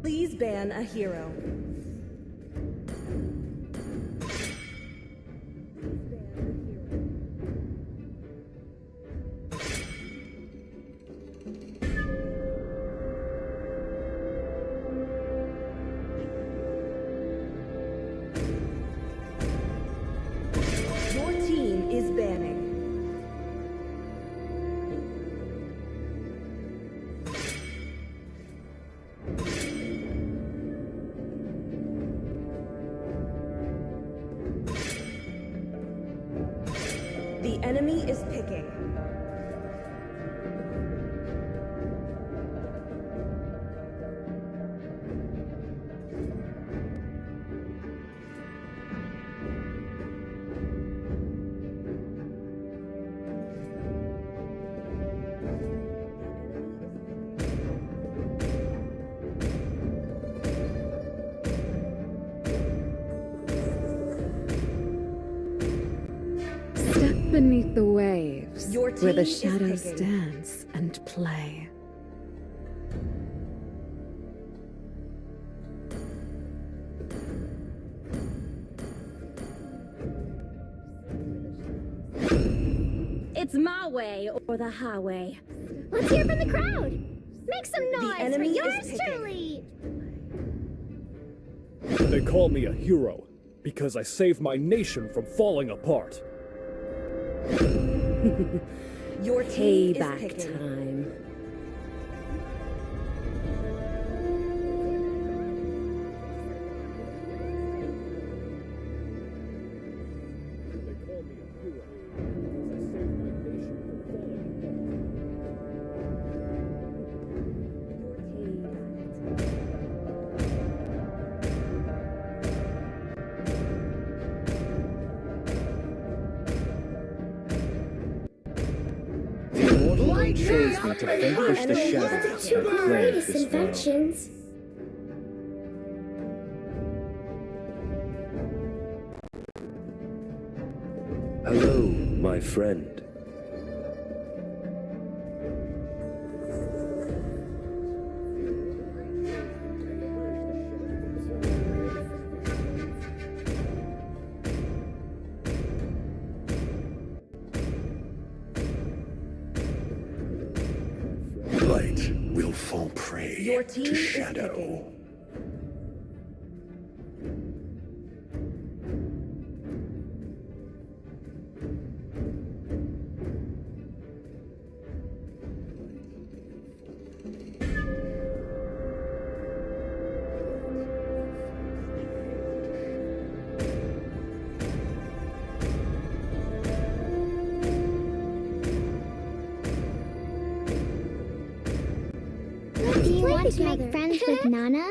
Please ban a hero. Your team is banning. The enemy is picking. Beneath the waves, Your where the team is shadows picking. dance and play. It's my way or the highway. Let's hear from the crowd. Make some noise for enemy is yours picking. truly. They call me a hero because I saved my nation from falling apart. Your team is Payback picking. time. They call me a hero because I saved my nation from falling apart. The immortal one chose me to vanquish the shadows Two and plague greatest this world. inventions. Hello, my friend. Light will fall prey Your team to is shadow. picking. Do you want to make friends with Nana?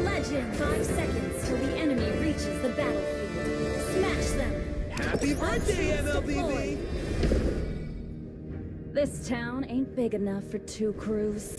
Legend. 5 seconds till the enemy reaches the battlefield. Smash them. Happy birthday, MLBB! This town ain't big enough for 2 crews.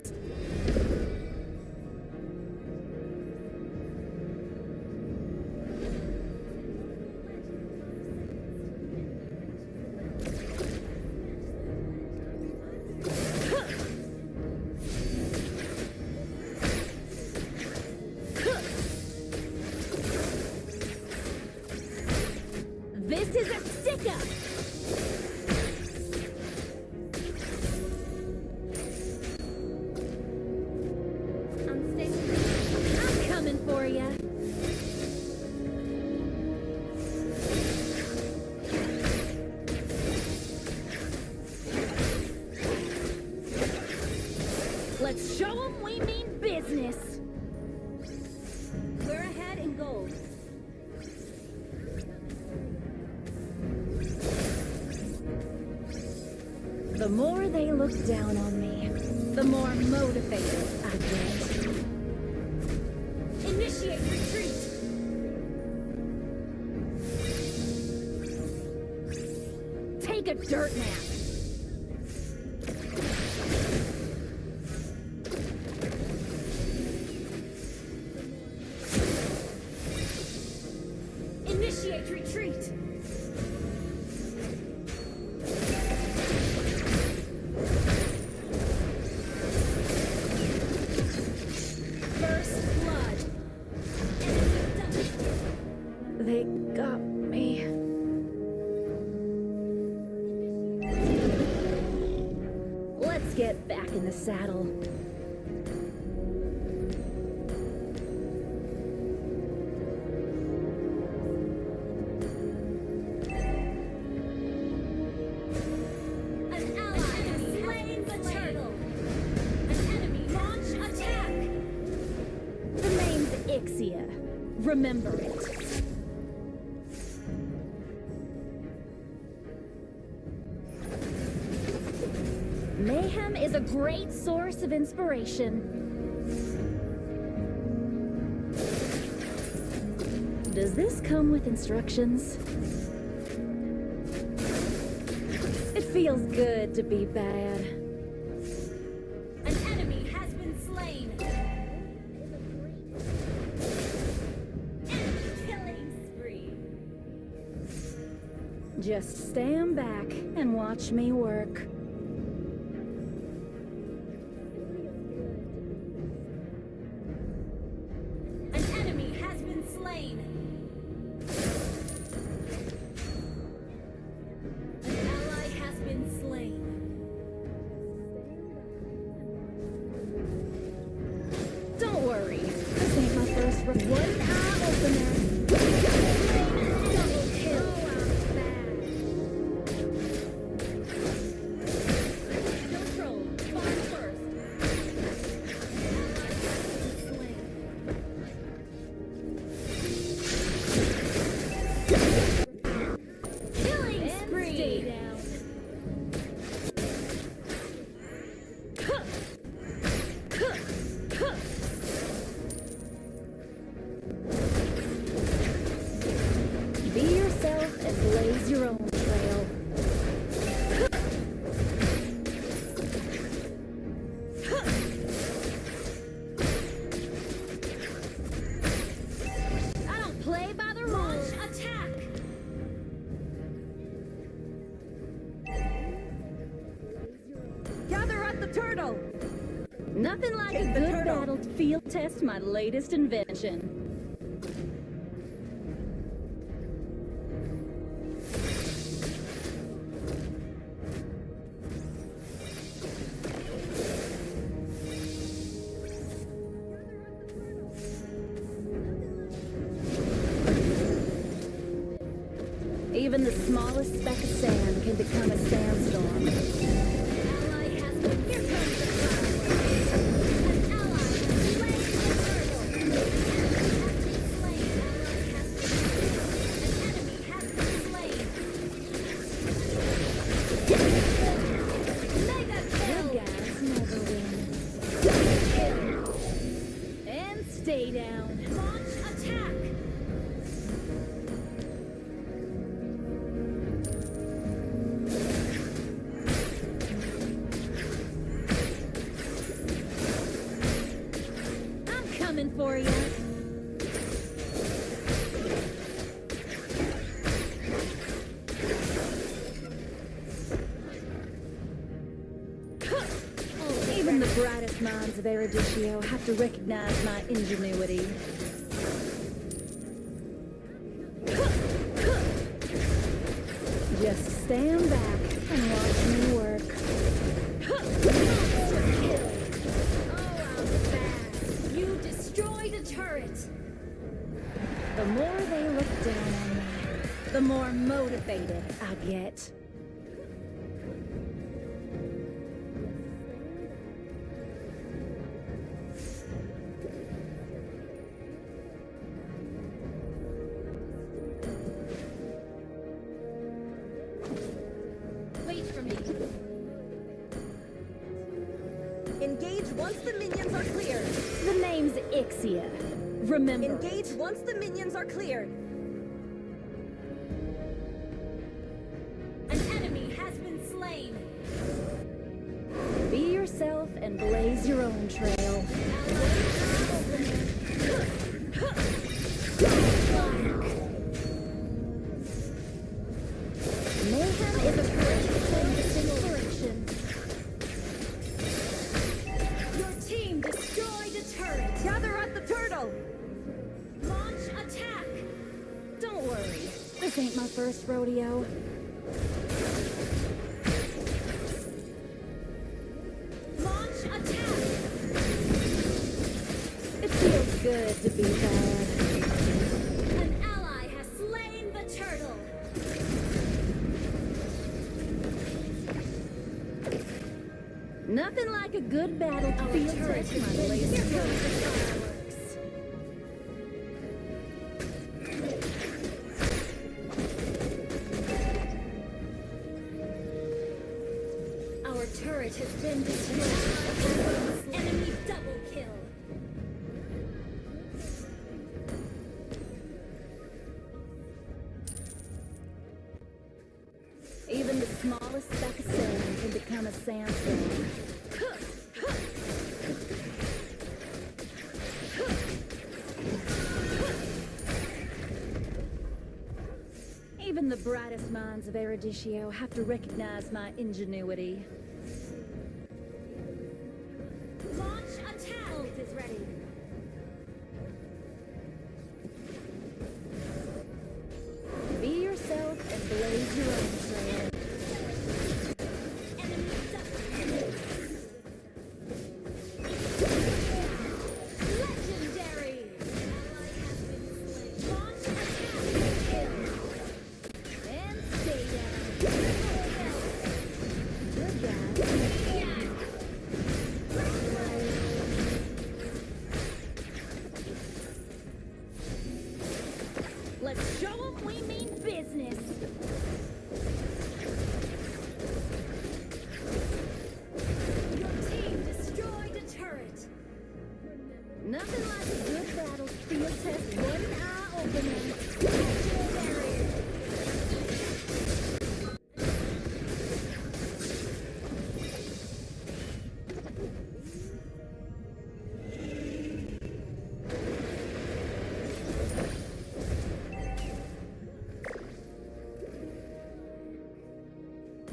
This is a stick-up! I'm coming for ya. Let's show 'em we mean business. We're ahead in gold. The more they look down on me, the more motivated I get. Initiate retreat! Take a dirt nap! Initiate retreat! First blood! They got me. Let's get back in the saddle. An ally has slain the turtle. An enemy launch attack. The name's Ixia. Remember it. Mayhem is a great source of inspiration. Does this come with instructions? It feels good to be bad. An enemy has been slain. Enemy killing spree. Just stand back and watch me work. An enemy has been slain. An ally has been slain. Don't worry, this ain't my first one eye opener. Double kill. Control, farm first. Ally has been slain. Killing spree. Stay down. Be yourself and blaze your own trail. I don't play by the rules. Launch attack. Gather at the turtle. Nothing like a good battle to field test my latest invention. Even the smallest speck of sand can become a sandstorm. Ally has been. Here comes the cloud. An ally has slain the turtle. An enemy has been slain. Ally has been slain. An enemy has been slain. Mega kill. Good guys never win. Kill. And stay down. Launch attack. brightest minds of Erudicio have to recognize my ingenuity. Just stand back and watch me work. Monster kill! Oh, I'm fast. You destroyed a turret. The more they look down on me, the more motivated I get. Wait for me. Engage once the minions are cleared. The name's Ixia. Remember. Engage once the minions are cleared. An enemy has been slain. Be yourself and blaze your own trail. Mayhem is a great inspiration. Your team destroyed a turret. Gather at the turtle. Launch attack. Don't worry, this ain't my first rodeo. Launch attack. It feels good to be bad. An ally has slain the turtle. Nothing like a good battlefield test, my ladies. Here comes the fireworks. Our turret has been destroyed. Enemy double kill. Even the smallest speck of sand can become a sandstorm. Even the brightest minds of Erudicio have to recognize my ingenuity. Launch attack! Ult is ready. Be yourself and blaze your own trail. Enemy double. Legendary! Ally has been slain. Launch attack! Kill. And stay down. Good guy. Let's show them we mean business. Your team destroyed a turret. Nothing like a good battlefield test, one eye opening. Legendary.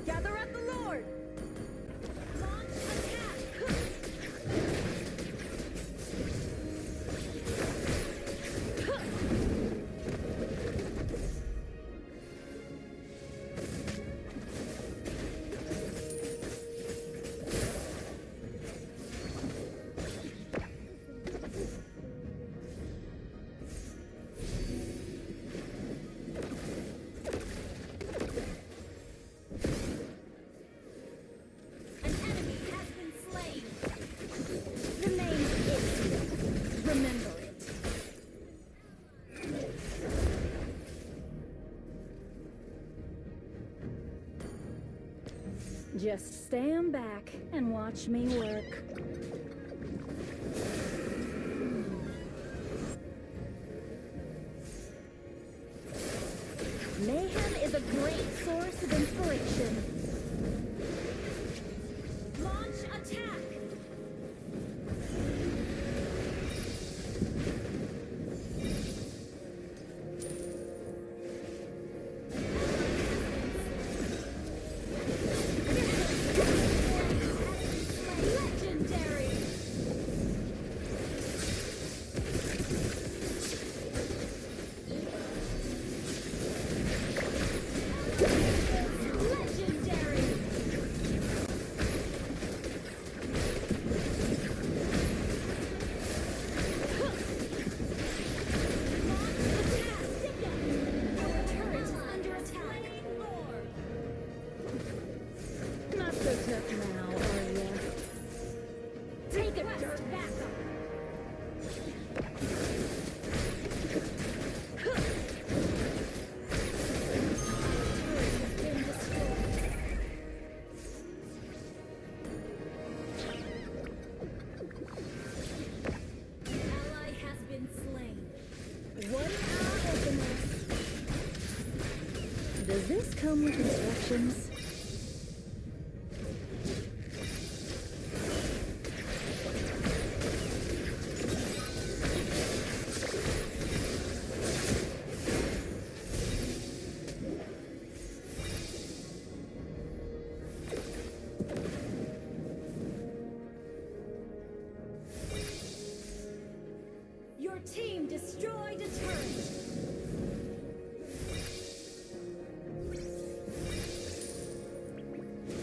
Gather at the Lord. Launch attack. An enemy has been slain. The name is Remember it. Just stand back and watch me work. Mayhem is a great source of inspiration. Launch attack! Legendary! come with instructions? Your team destroyed a turret.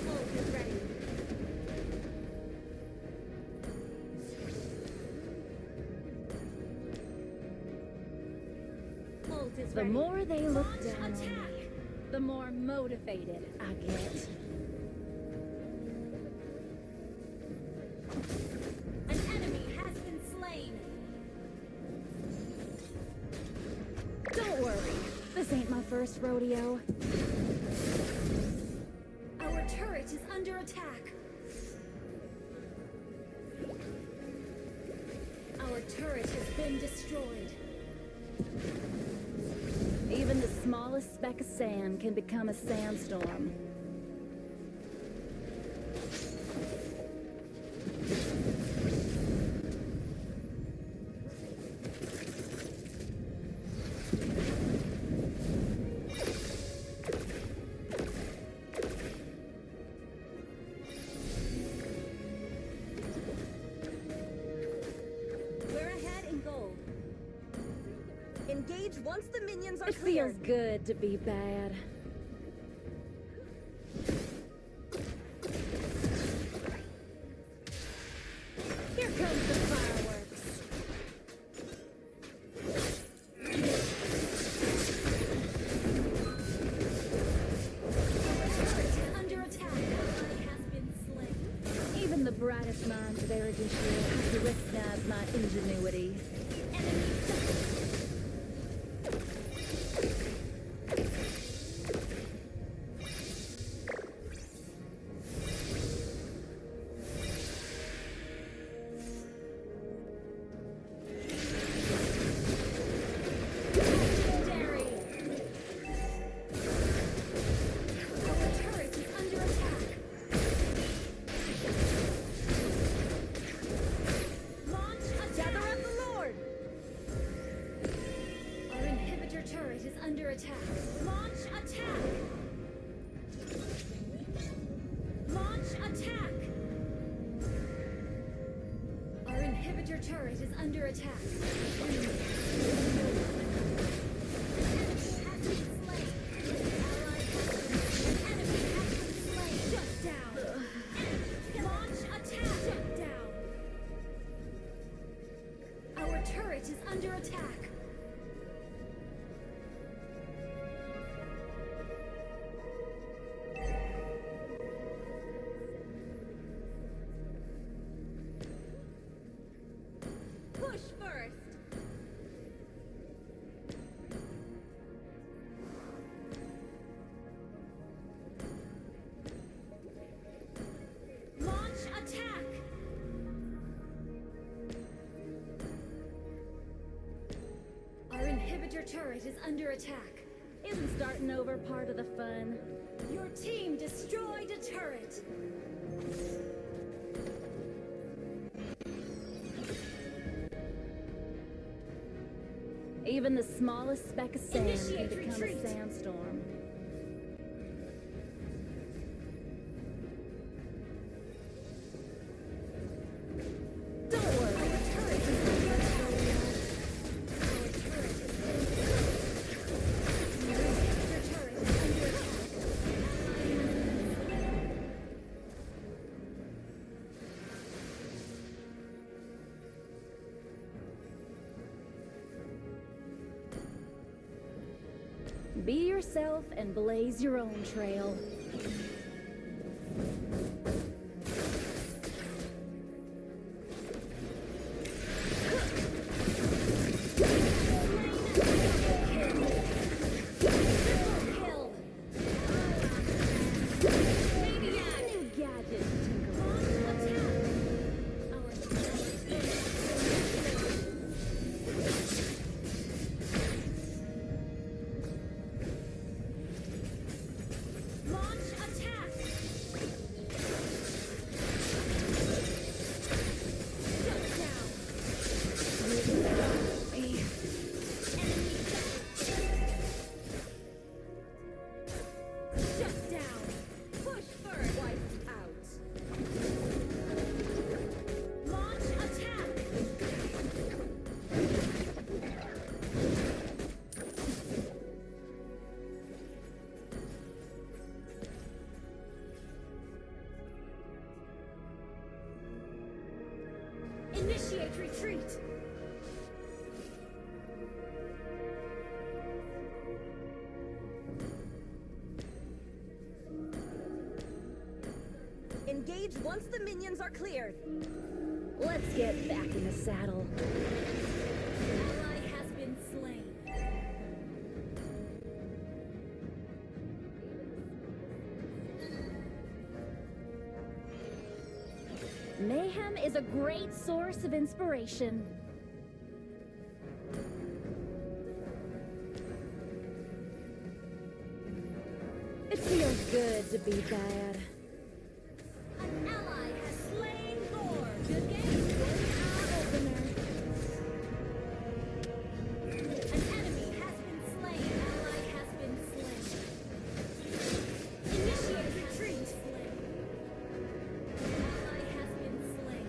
Ult is ready. Ult is The ready. more they look Launch down on attack. me, the more motivated I get. An enemy has been slain. Don't worry, this ain't my first rodeo. Our turret is under attack. Our turret has been destroyed. Even the smallest speck of sand can become a sandstorm. We're ahead in gold. Engage once the minions are It cleared. feels good to be bad. Here comes the fireworks. Turret is under attack. Ally has been slain. Even the brightest minds of erudition have to recognize my ingenuity. Legendary. Our turret is under attack. Launch attack. Gather up the Lord. Our inhibitor turret is under attack. Launch attack. Launch attack. Our inhibitor turret is under attack. Enemy has been slain. Ally an enemy has been slain. Shut down. Launch attack. Shut down. Our turret is under attack. Push first. Launch attack. Our inhibitor turret is under attack. Isn't starting over part of the fun? Your team destroyed a turret. Even the smallest speck of sand can Initiate become retreat. a sandstorm. Don't worry. Our turret is under attack. Our turret is Your inhibitor turret is under attack. Be yourself and blaze your own trail. Kill. Maniac. New gadget, Tinkerer. Launch attack. Our turret is Initiate retreat. Engage once the minions are cleared. Let's get back in the saddle. Ally has been slain. Mayhem is a great source of inspiration. It feels good to be bad. An ally has slain Thor. Good game. Opener. An enemy has been slain. Ally has been slain. Initiate retreat. Ally has been slain.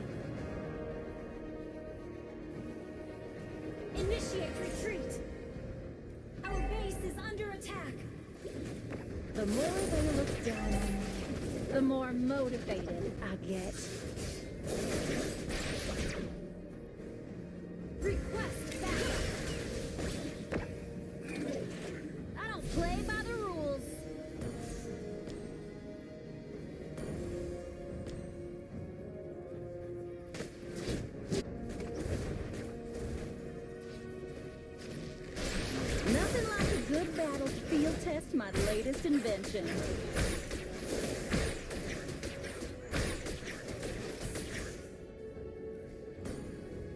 Initiate retreat. Our base is under attack. The more they look down on me, the more motivated I get. Request backup. I don't play by the rules. Nothing like a good battle to field test my latest invention.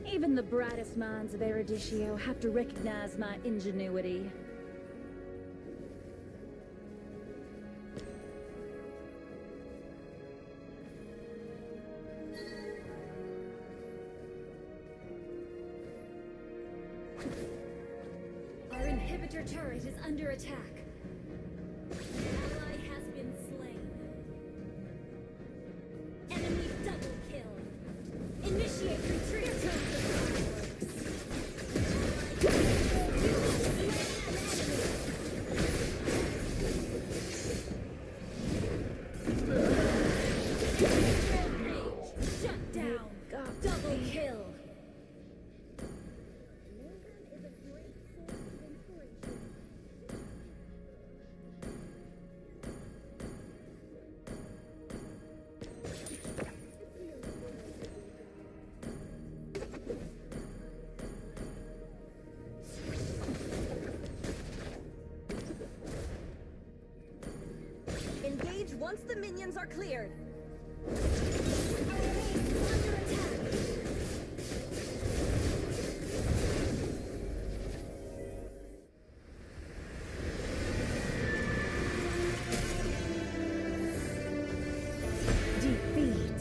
Even the brightest minds of Erudicio have to recognize my ingenuity. Our inhibitor turret is under attack. Ally has been slain. Enemy double kill. Initiate retreat. Here comes the fireworks. Shut down. Double kill. Engage once the minions are cleared. Our base is under attack. Defeat.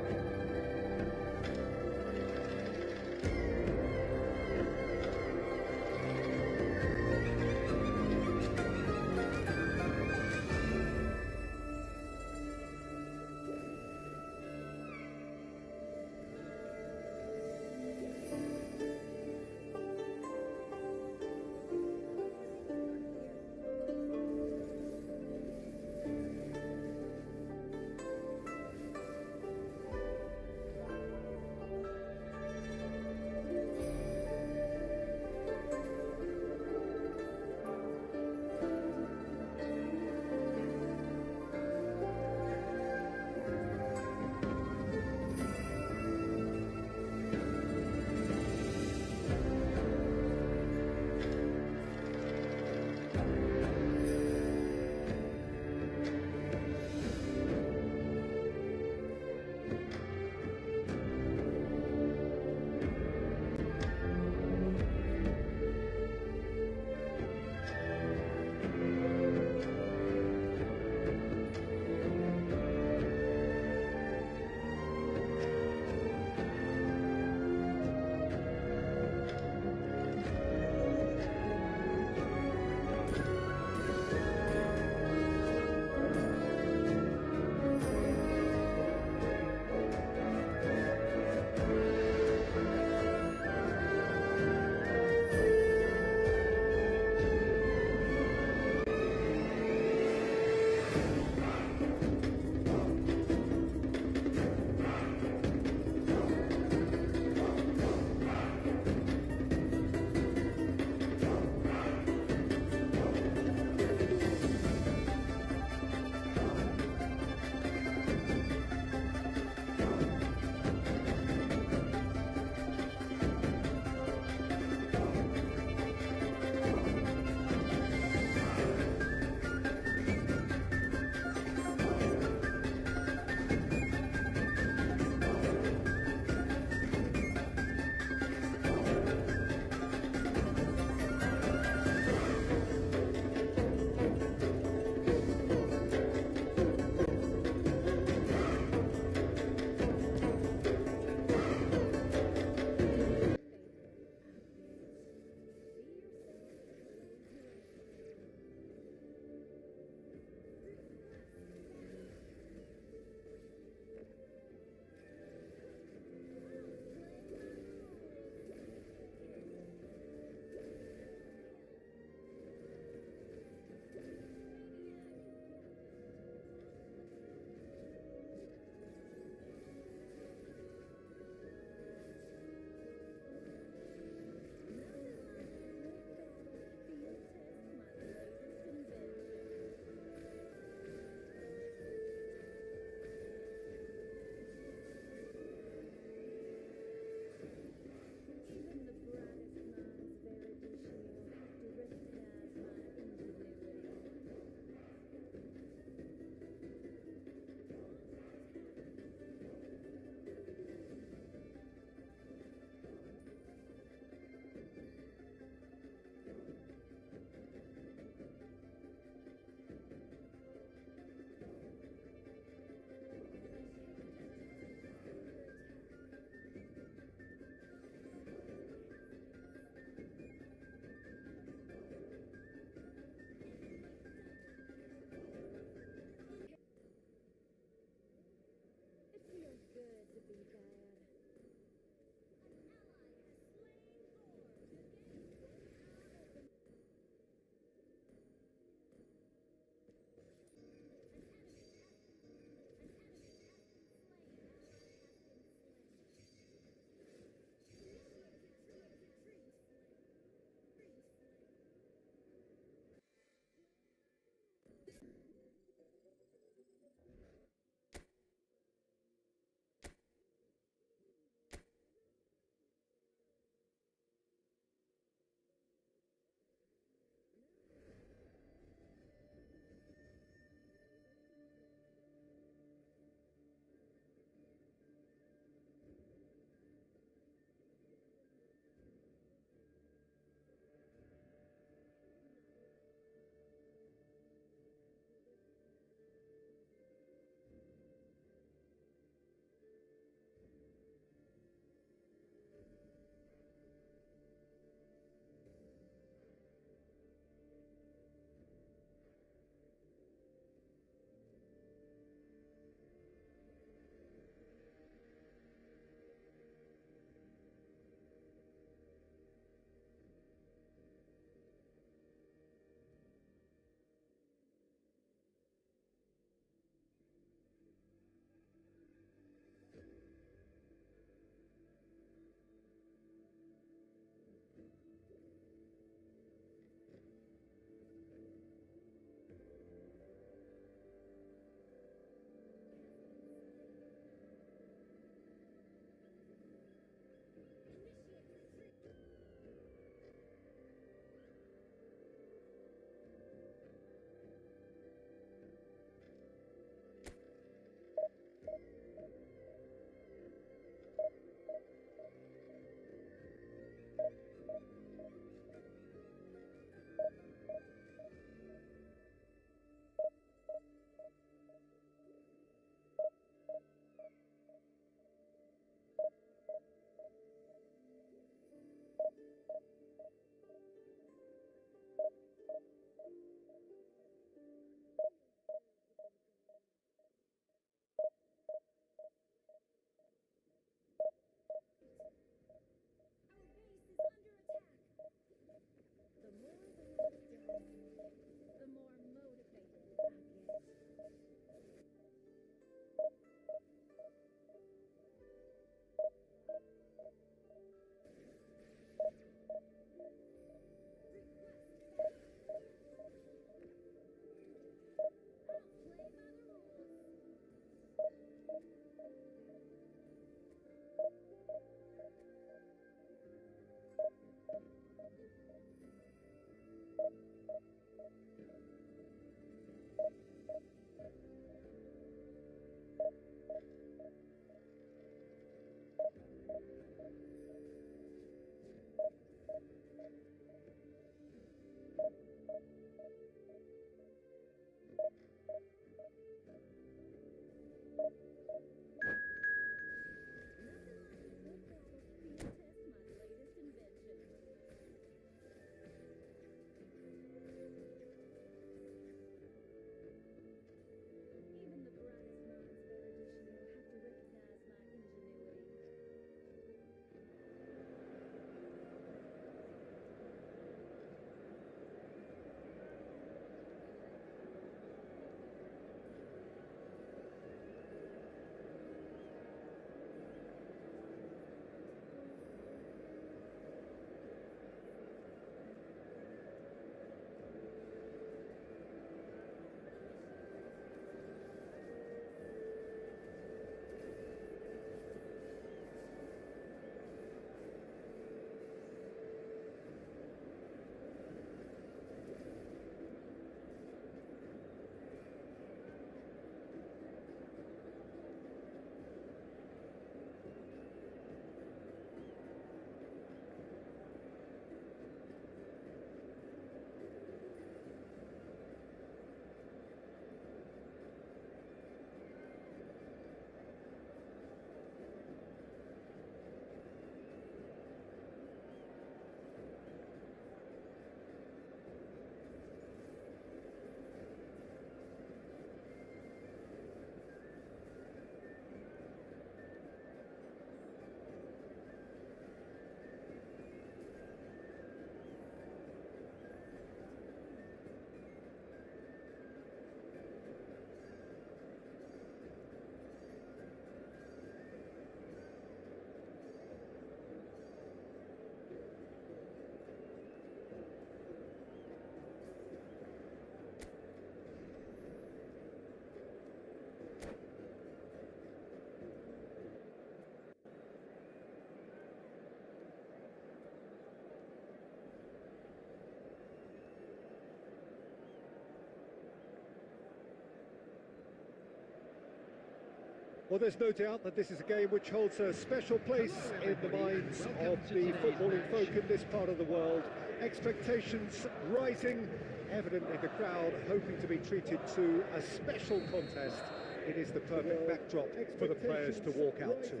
Well, there's no doubt that this is a game which holds a special place in the minds of the footballing folk in this part of the world. Expectations rising, evident in the crowd, hoping to be treated to a special contest. It is the perfect backdrop for the players to walk out to.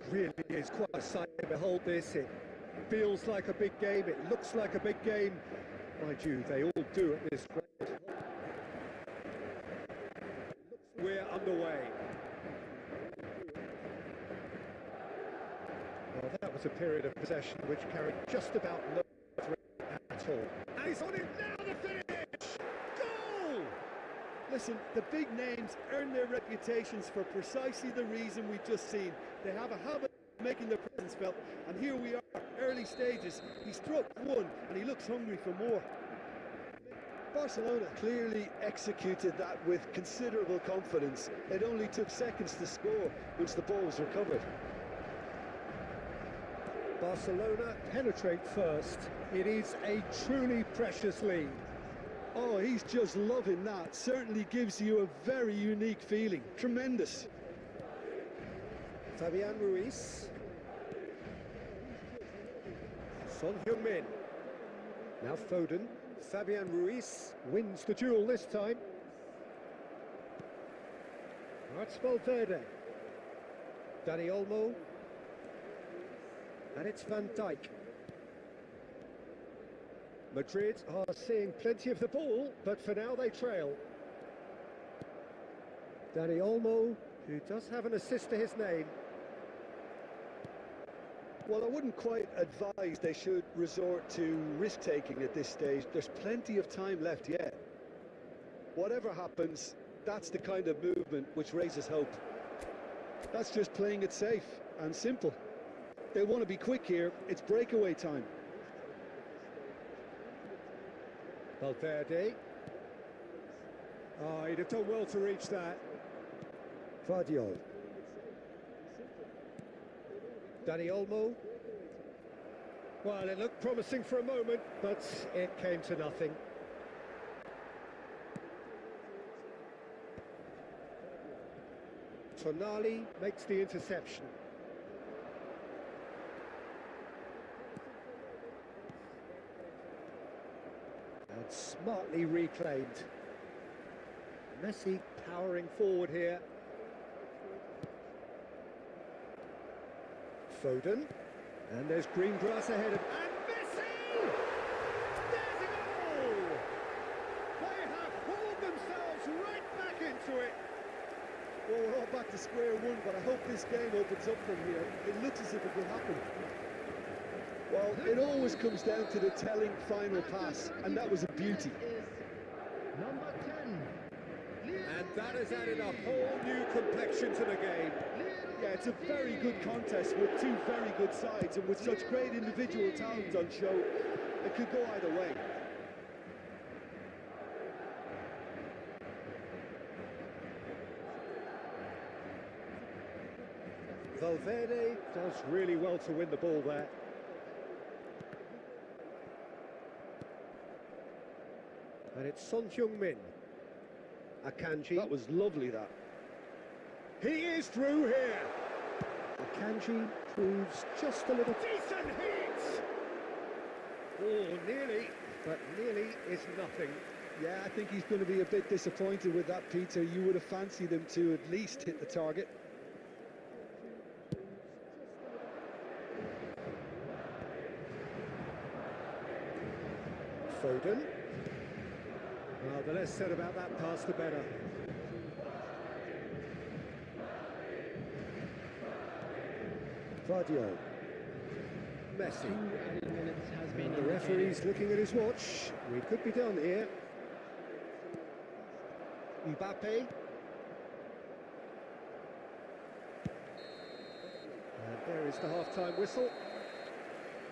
Really is quite a sight to behold this. It feels like a big game, it looks like a big game. Mind you, they all do at this rate. We're underway. Well, that was a period of possession which carried just about no threat at all. And he's on it now, the finish! Goal! Listen, the big names earn their reputations for precisely the reason we've just seen. They have a habit of making their presence felt, and here we are, early stages. He struck one, and he looks hungry for more. Barcelona clearly executed that with considerable confidence. It only took seconds to score once the ball was recovered. Barcelona penetrate first. It is a truly precious lead. Oh, he's just loving that. Certainly gives you a very unique feeling. Tremendous. Fabian Ruiz. Son Heung-min. Now Foden. Fabian Ruiz wins the duel this time. That's Valverde. Dani Olmo. And it's Van Dijk. Madrid are seeing plenty of the ball, but for now they trail. Dani Olmo, who does have an assist to his name. Well, I wouldn't quite advise they should resort to risk-taking at this stage. There's plenty of time left yet. Whatever happens, that's the kind of movement which raises hope. That's just playing it safe and simple. They want to be quick here. It's breakaway time. Valverde. Oh, he'd have done well to reach that. Vardiol. Dani Olmo. Well, it looked promising for a moment, but it came to nothing. Tonali makes the interception. And smartly reclaimed. Messi powering forward here. Foden, and there's green grass ahead of... And Messi! There's a goal! They have hauled themselves right back into it. Well, we're all back to square one, but I hope this game opens up from here. It looks as if it will happen. Well, it always comes down to the telling final pass, and that was a beauty. Number 10. And that has added a whole new complexion to the game. Yeah, it's a very good contest with two very good sides, and with such great individual talent on show, it could go either way. Valverde does really well to win the ball there. And it's Son Heung-min. Akanji. That was lovely, that. He is through here. Akanji proves just a little... Decent hit! Oh, nearly, but nearly is nothing. Yeah, I think he's going to be a bit disappointed with that, Peter. You would have fancied him to at least hit the target. Foden. Well, the less said about that pass, the better. Vardiol. Messi. And the referee's looking at his watch. We could be done here. Mbappe. And there is the half-time whistle.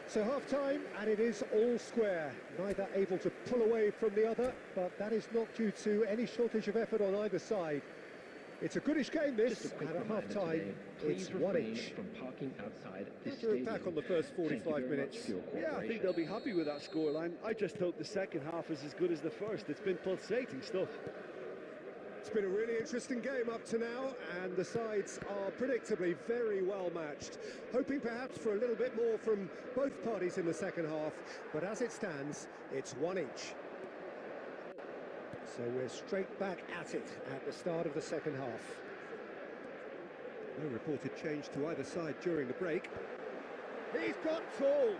So half-time, and it is all square. Neither able to pull away from the other, but that is not due to any shortage of effort on either side. It's a goodish game, this, and at half-time, it's one each. From parking outside this They're back on the first 45 minutes. Yeah, I think they'll be happy with that scoreline. I just hope the second half is as good as the first. It's been pulsating stuff. It's been a really interesting game up to now, and the sides are predictably very well matched. Hoping perhaps for a little bit more from both parties in the second half, but as it stands, it's one each. So we're straight back at it at the start of the second half. No reported change to either side during the break. He's got tall.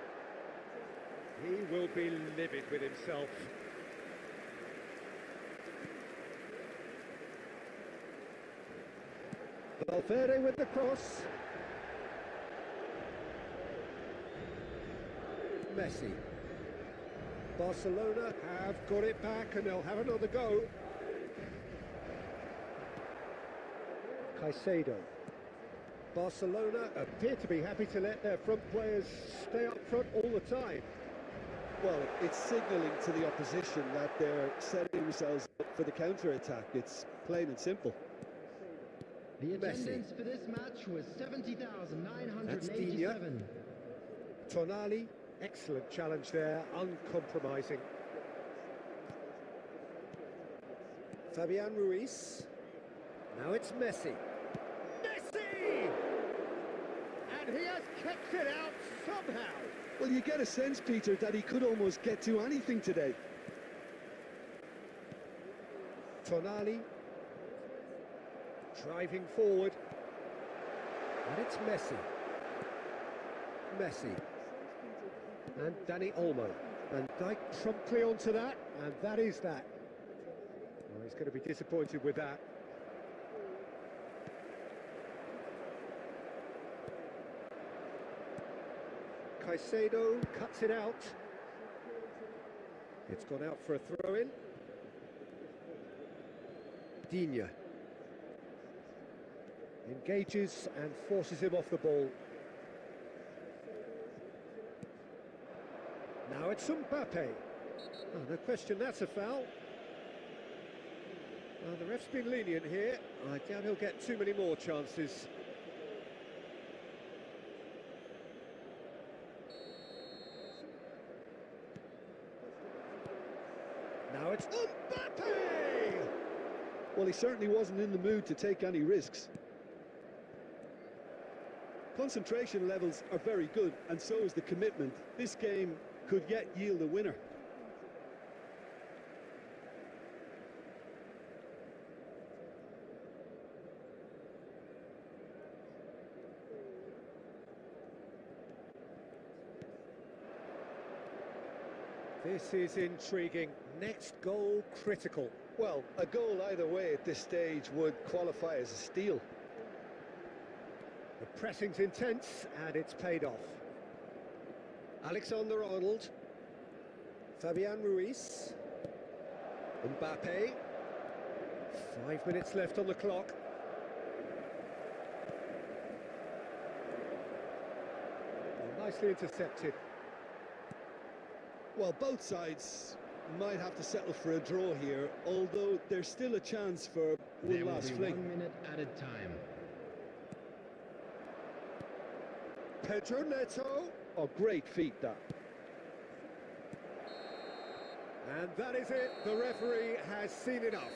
He will be livid with himself. Valverde with the cross. Messi. Barcelona have got it back and they'll have another go. Caicedo. Barcelona appear to be happy to let their front players stay up front all the time. Well, it's signalling to the opposition that they're setting themselves up for the counter-attack. It's plain and simple. The attendance for this match was 70,987. Tonali, excellent challenge there, uncompromising. Fabian Ruiz. Now it's Messi. Messi! And he has kept it out somehow. Well, you get a sense, Peter, that he could almost get to anything today. Tonali. Driving forward. And it's Messi. Messi. And Dani Olmo. And Dijk promptly onto that, and that is that. Well, he's going to be disappointed with that. Caicedo cuts it out. It's gone out for a throw-in. Digne. Engages and forces him off the ball. Now it's Mbappe. Oh, no question, that's a foul. Well, the ref's been lenient here. I doubt he'll get too many more chances. Now it's Mbappe! Well, he certainly wasn't in the mood to take any risks. Concentration levels are very good, and so is the commitment. This game could yet yield a winner. This is intriguing. Next goal critical. Well, a goal either way at this stage would qualify as a steal. The pressing's intense and it's paid off. Alexander-Arnold. Fabian Ruiz. Mbappe. 5 minutes left on the clock. Well, nicely intercepted. Well, both sides might have to settle for a draw here, although there's still a chance for one last fling. 1 minute added time. Pedro Neto. Oh, great feat, that. And that is it. The referee has seen enough.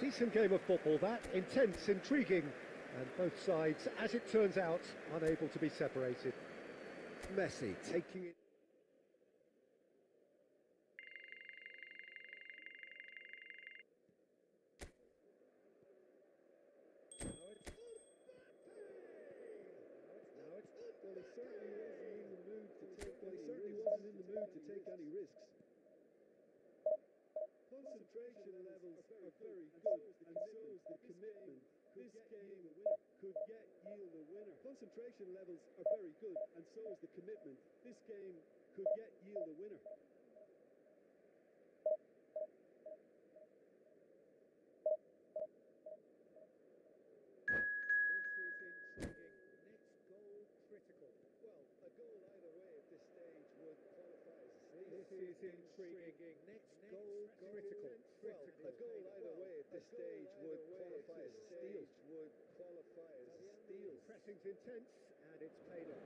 Decent game of football, that. Intense, intriguing. And both sides, as it turns out, unable to be separated. Messi taking it. To take any risks. Concentration levels are very good, and so is the commitment. This game could yet yield a winner. Concentration levels are very good, and so is the commitment. This game could yet yield a winner. This is intriguing. Next goal critical. Well, a goal either way at this stage would qualify as a steal. Pressing's intense and it's paid off.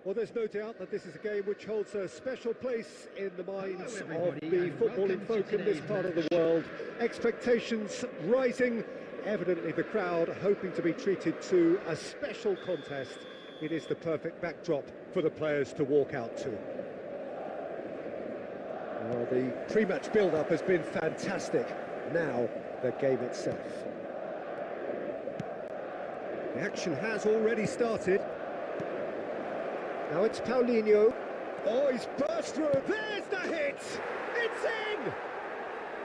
Well, there's no doubt that this is a game which holds a special place in the minds of the footballing folk in this part of the world. Expectations rising, evidently the crowd hoping to be treated to a special contest. It is the perfect backdrop for the players to walk out to. Well, the pre-match build-up has been fantastic. Now, the game itself. The action has already started. Now it's Paulinho. Oh, he's burst through. There's the hit! It's in!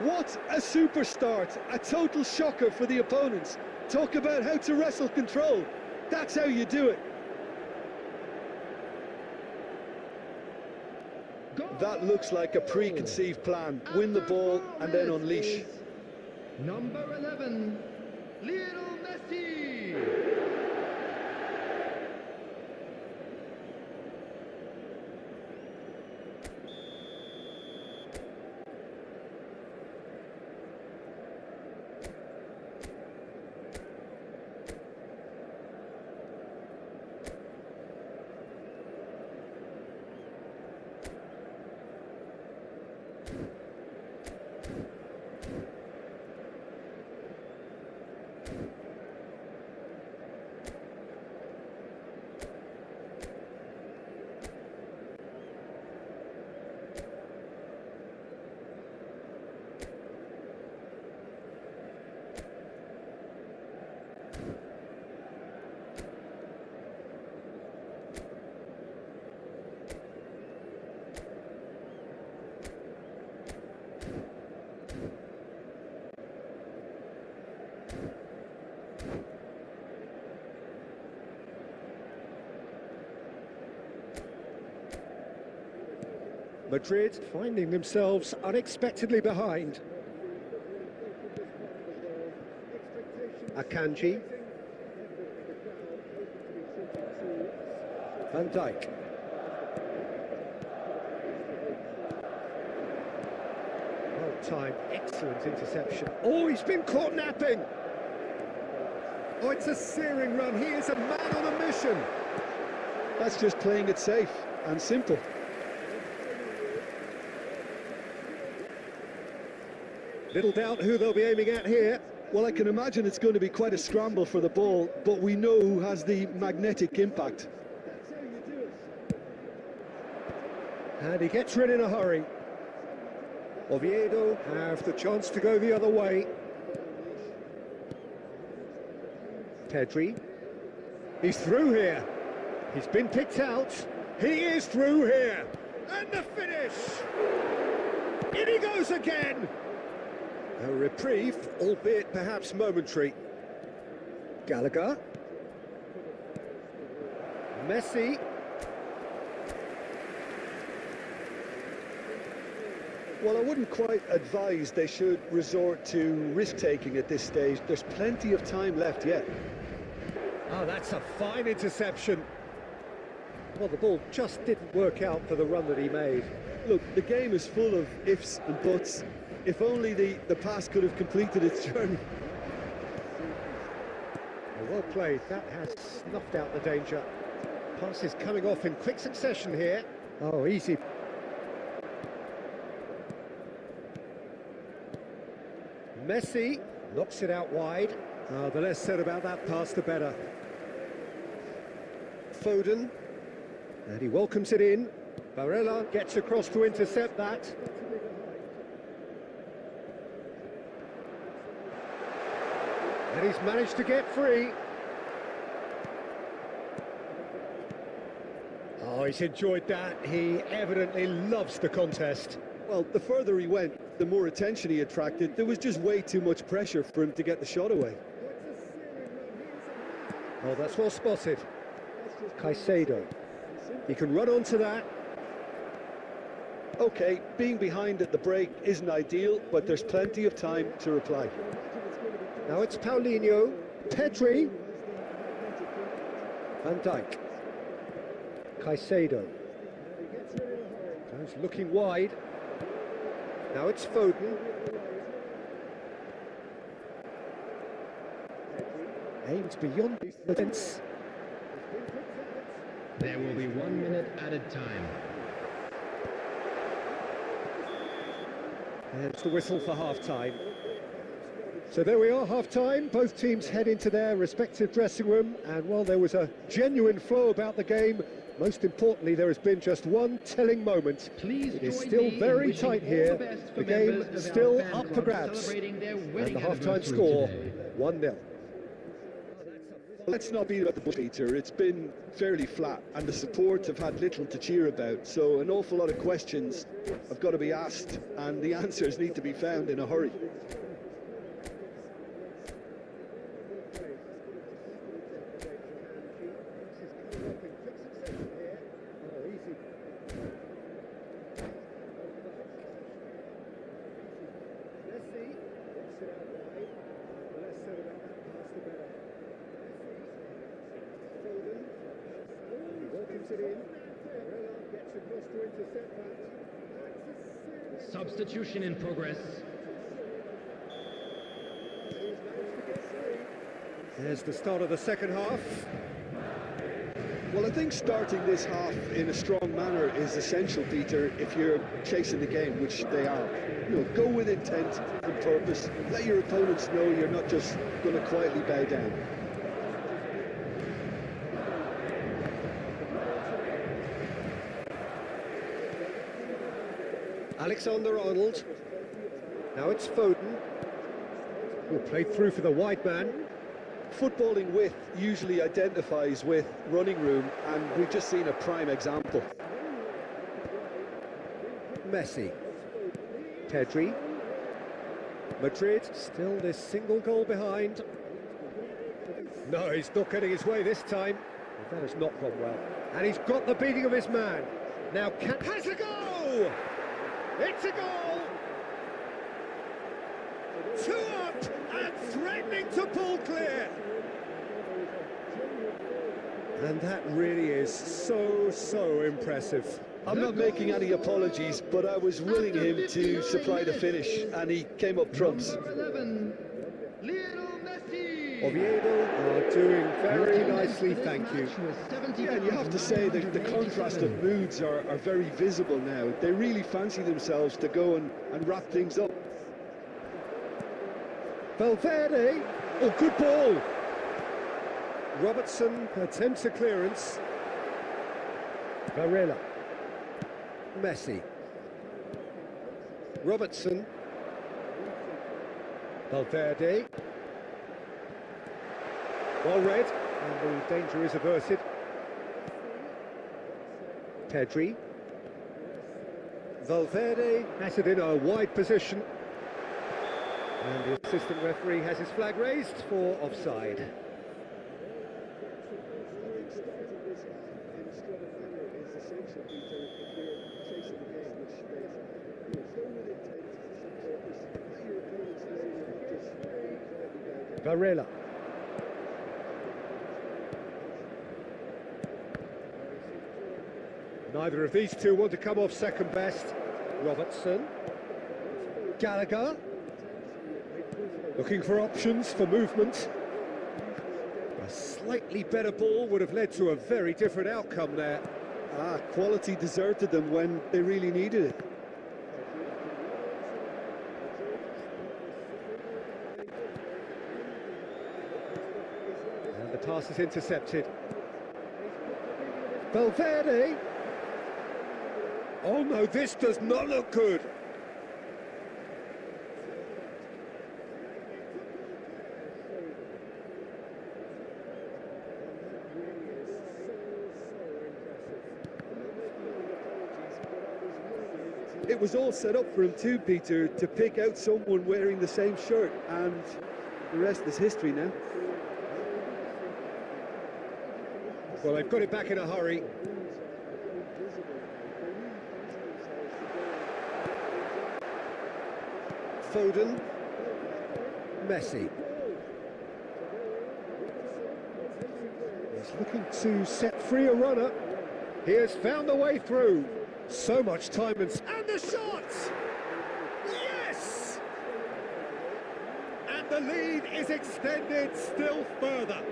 What a super start. A total shocker for the opponents. Talk about how to wrestle control. That's how you do it. That looks like a preconceived plan. Win the ball and then unleash. Number 11, Lionel Messi. Madrid finding themselves unexpectedly behind. Akanji. Van Dijk. Well-timed, excellent interception. Oh, he's been caught napping! Oh, it's a searing run. He is a man on a mission. That's just playing it safe and simple. Little doubt who they'll be aiming at here. Well, I can imagine it's going to be quite a scramble for the ball, but we know who has the magnetic impact. And he gets rid in a hurry. Oviedo have the chance to go the other way. Pedri. He's through here. He's been picked out. He is through here. And the finish! In he goes again! A reprieve, albeit perhaps momentary. Gallagher. Messi. Well, I wouldn't quite advise they should resort to risk-taking at this stage. There's plenty of time left yet. Oh, that's a fine interception. Well, the ball just didn't work out for the run that he made. Look, the game is full of ifs and buts. If only the pass could have completed its journey. Well played. That has snuffed out the danger. Passes coming off in quick succession here. Oh, easy. Messi knocks it out wide. Oh, the less said about that pass, the better. Foden. And he welcomes it in. Barella gets across to intercept that. And he's managed to get free. Oh, he's enjoyed that. He evidently loves the contest. Well, the further he went, the more attention he attracted. There was just way too much pressure for him to get the shot away. Oh, that's well spotted. Caicedo. He can run onto that. Okay, being behind at the break isn't ideal, but there's plenty of time to reply. Now it's Paulinho, Pedri, Van Dijk, Caicedo. Goes looking wide. Now it's Foden. Aims beyond the fence. There will be 1 minute added time. There's the whistle for half-time. So there we are, half-time. Both teams head into their respective dressing room, and while there was a genuine flow about the game, most importantly, there has been just one telling moment. Please it is join still me in very wishing tight all here. the best for The game members of still our fan up for club grabs. celebrating their And wedding the half-time anniversary score, today. 1-0. Let's not beat about the bush, Peter. It's been fairly flat, and the support have had little to cheer about. So an awful lot of questions have got to be asked, and the answers need to be found in a hurry. Substitution in progress. There's the start of the second half. Well, I think starting this half in a strong manner is essential, Peter, if you're chasing the game, which they are. You know, go with intent and purpose. Let your opponents know you're not just going to quietly bow down. Alexander-Arnold. Now it's Foden. Who played through for the wide man. Footballing width usually identifies with running room, and we've just seen a prime example. Messi. Pedri. Madrid still this single goal behind. No, he's not getting his way this time. That has not gone well. And he's got the beating of his man. Now has a goal! It's a goal! 2 up and threatening to pull clear. And that really is so impressive. I'm not making any apologies, but I was willing him to supply the finish, and he came up trumps. Number 11, Lionel Messi. Oviedo are doing very nicely, thank you. Yeah, and you have to say that the contrast of moods are very visible now. They really fancy themselves to go and wrap things up. Valverde, oh, good ball. Robertson attempts a clearance. Varela. Messi. Robertson. Valverde. Well read, and the danger is averted. Pedri. Valverde has it in a wide position. And the assistant referee has his flag raised for offside. Varela. Neither of these two want to come off second best. Robertson. Gallagher. Looking for options for movement. A slightly better ball would have led to a very different outcome there. Quality deserted them when they really needed it. And the pass is intercepted. Valverde. Oh no, this does not look good. It was all set up for him too, Peter, to pick out someone wearing the same shirt, and the rest is history now. Well, they've got it back in a hurry. Foden. Messi. He's looking to set free a runner. He has found the way through. So much time and the shot! Yes! And the lead is extended still further.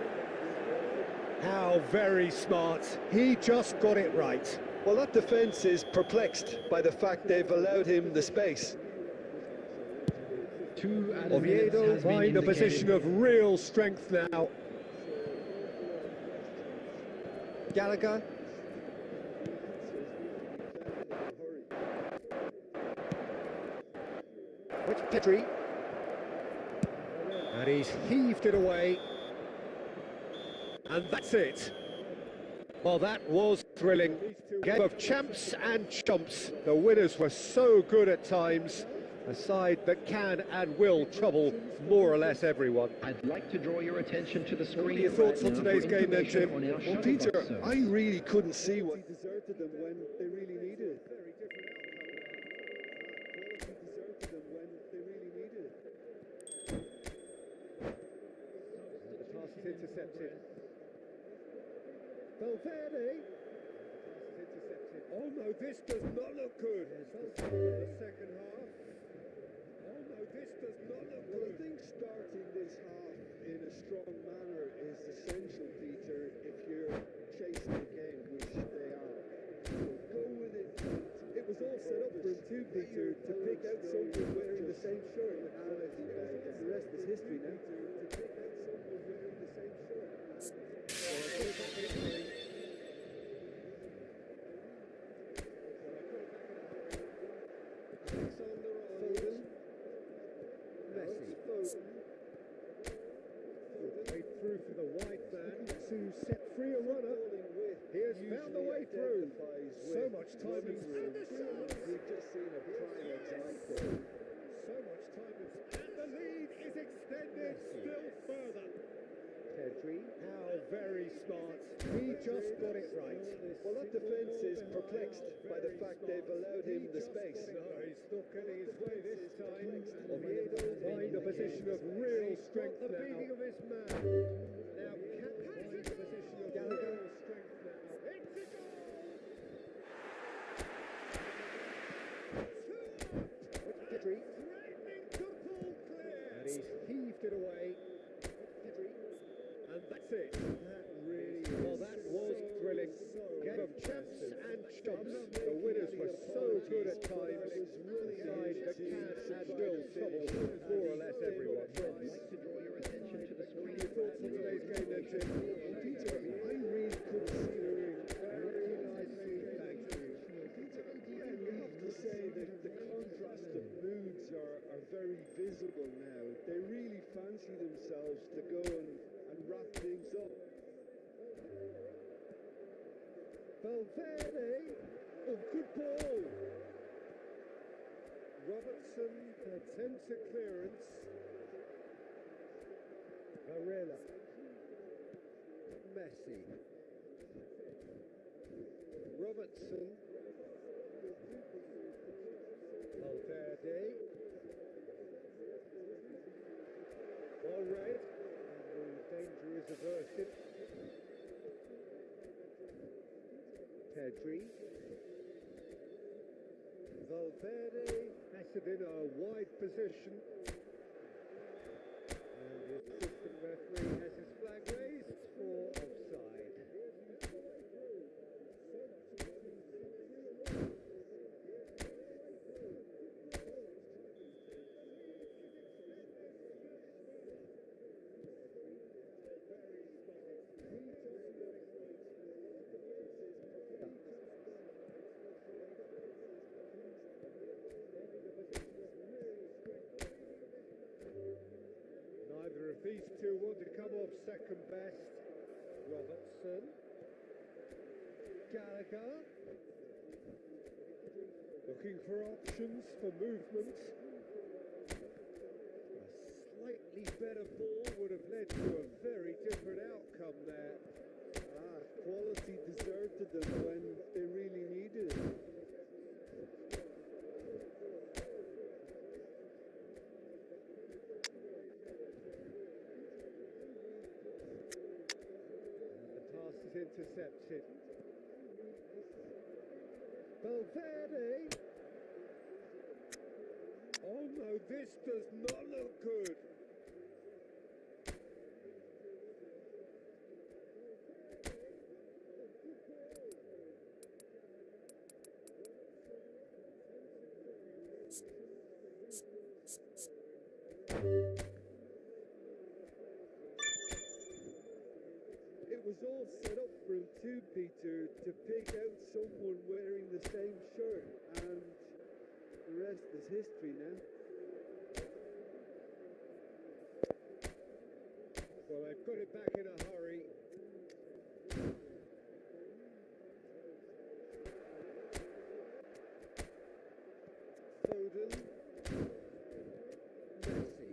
How very smart. He just got it right. Well, that defence is perplexed by the fact they've allowed him the space. Two added minutes Oviedo has been find a indicated. position of real strength now. Gallagher. Which Petri. And he's heaved it away. And that's it. Well, that was thrilling. Game of champs and chumps. The winners were so good at times. A side that can and will trouble more or less everyone. I'd like to draw your attention to the screen. What are your thoughts on now today's for game then, information Tim? on our Well, shuttle Peter, bus service. I really couldn't see what he deserted them when they really needed it. Deserted them when they really needed it. The pass is intercepted. Valverde. Oh no, this does not look good. The second half. Oh no, this does not look Well, I good. think starting this half in a strong manner is essential, Peter, if you're chasing the game, which they are. So go with it. It was all set up for him too, Peter, to pick out something wearing the same shirt. And the rest is history now. To pick out something wearing the same shirt. Foden. Messi. Played through for the wide man to set free a runner. He has found the way through. So much time has We've just seen a prime example. So much time has, and the lead is extended still further. Pedri, how very smart. He just got it right. Well, that defence is perplexed by the fact they've allowed him the space. No, he's not getting his way this time. Oviedo find a position of real strength now. The beating of his man. Now can find a position of real strength now. It's a goal! Pedri. Threatening to pull clear. And he's heaved it away. Pedri. And that's it. That really well, that was thrilling. Game of champs and chumps. The winners were so good at times. A side that can and will trouble more or less everyone. I'd like to draw your attention to the screen. Your thoughts on today's game then, Tim? Peter, I really couldn't see the ring. Very nicely, thank you. Yeah, you have to say that the contrast of moods are very visible now. They really fancy themselves to go and wrap things up. Valverde. Oh, good ball. Robertson attempts a clearance. Varela. Messi. Robertson. Valverde. Ball red. And the danger is averted. Pedri. Valverde has it in a wide position. And the assistant referee has his flag raised for offside. Neither of these two want to come off second best. Robertson. Gallagher. Looking for options for movement. A slightly better ball would have led to a very different outcome there. Quality deserted them when they really needed it. The pass is intercepted. Valverde. Oh no, this does not look good. was all set up for him too, Peter, to pick out someone wearing the same shirt, and the rest is history now. Well, they put it back in a hurry. Foden. Messi.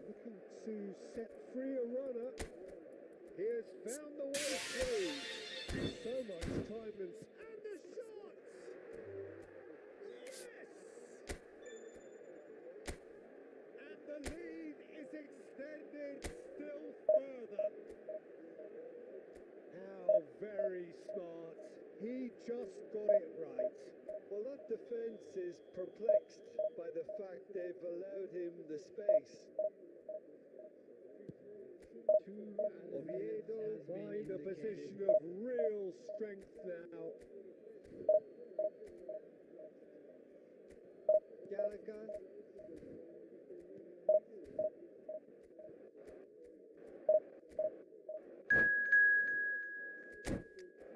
Looking to set free a runner. He has found the way through. So much time and the shot! Yes! And the lead is extended still further. How very smart. He just got it right. Well, that defence is perplexed by the fact they've allowed him the space. Oviedo find a position of real strength now. Gallagher.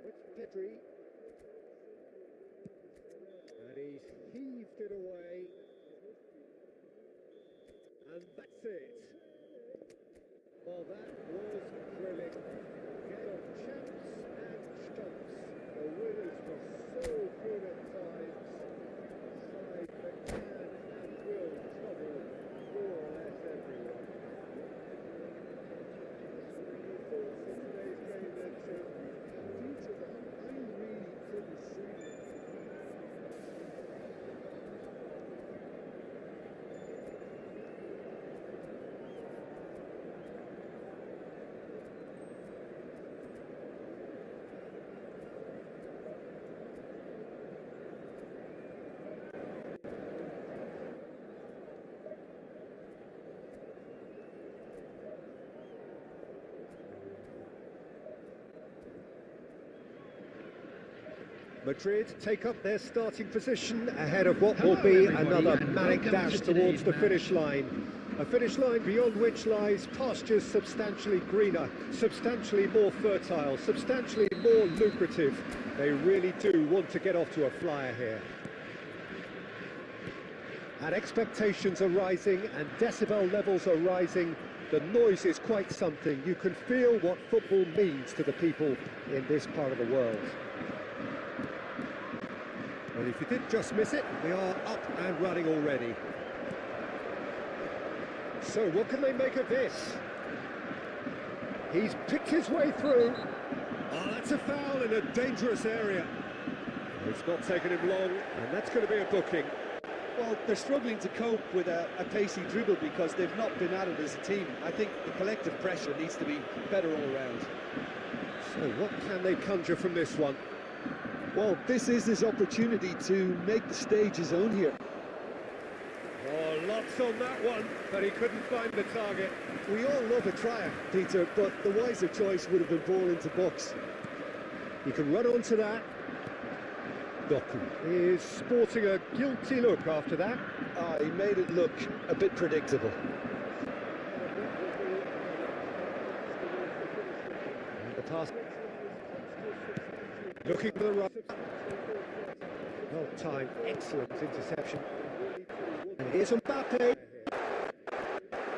It's Petri. And he's heaved it away. And that's it. Well, that was thrilling. Game of champs and chumps. The winners were so good at times. Side that can and will trouble more or less everyone. Any thoughts on today's game, Lanjut? Peter, I really couldn't see it. Madrid take up their starting position ahead of what will be another manic dash towards the finish line. A finish line beyond which lies pastures substantially greener, substantially more fertile, substantially more lucrative. They really do want to get off to a flyer here. And expectations are rising and decibel levels are rising. The noise is quite something. You can feel what football means to the people in this part of the world. Well, if you did just miss it, we are up and running already. So what can they make of this? He's picked his way through. Oh, that's a foul in a dangerous area. It's not taken him long, and that's going to be a booking. Well, they're struggling to cope with a pacey dribble because they've not been at it as a team. I think the collective pressure needs to be better all around. So what can they conjure from this one? Well, this is his opportunity to make the stage his own here. Oh, lots on that one, but he couldn't find the target. We all love a triumph, Peter, but the wiser choice would have been ball into box. He can run onto that. Doku is sporting a guilty look after that. He made it look a bit predictable. And the pass. Looking for the right. Well timed, excellent interception. And here's Mbappe.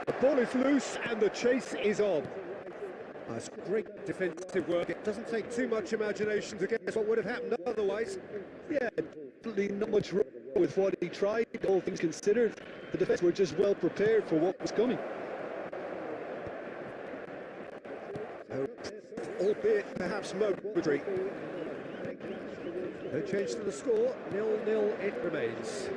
The ball is loose and the chase is on. That's great defensive work. It doesn't take too much imagination to guess what would have happened otherwise. Yeah, absolutely not much wrong with what he tried, all things considered. The defence were just well prepared for what was coming. Albeit perhaps momentary. No change to the score, 0-0 it remains.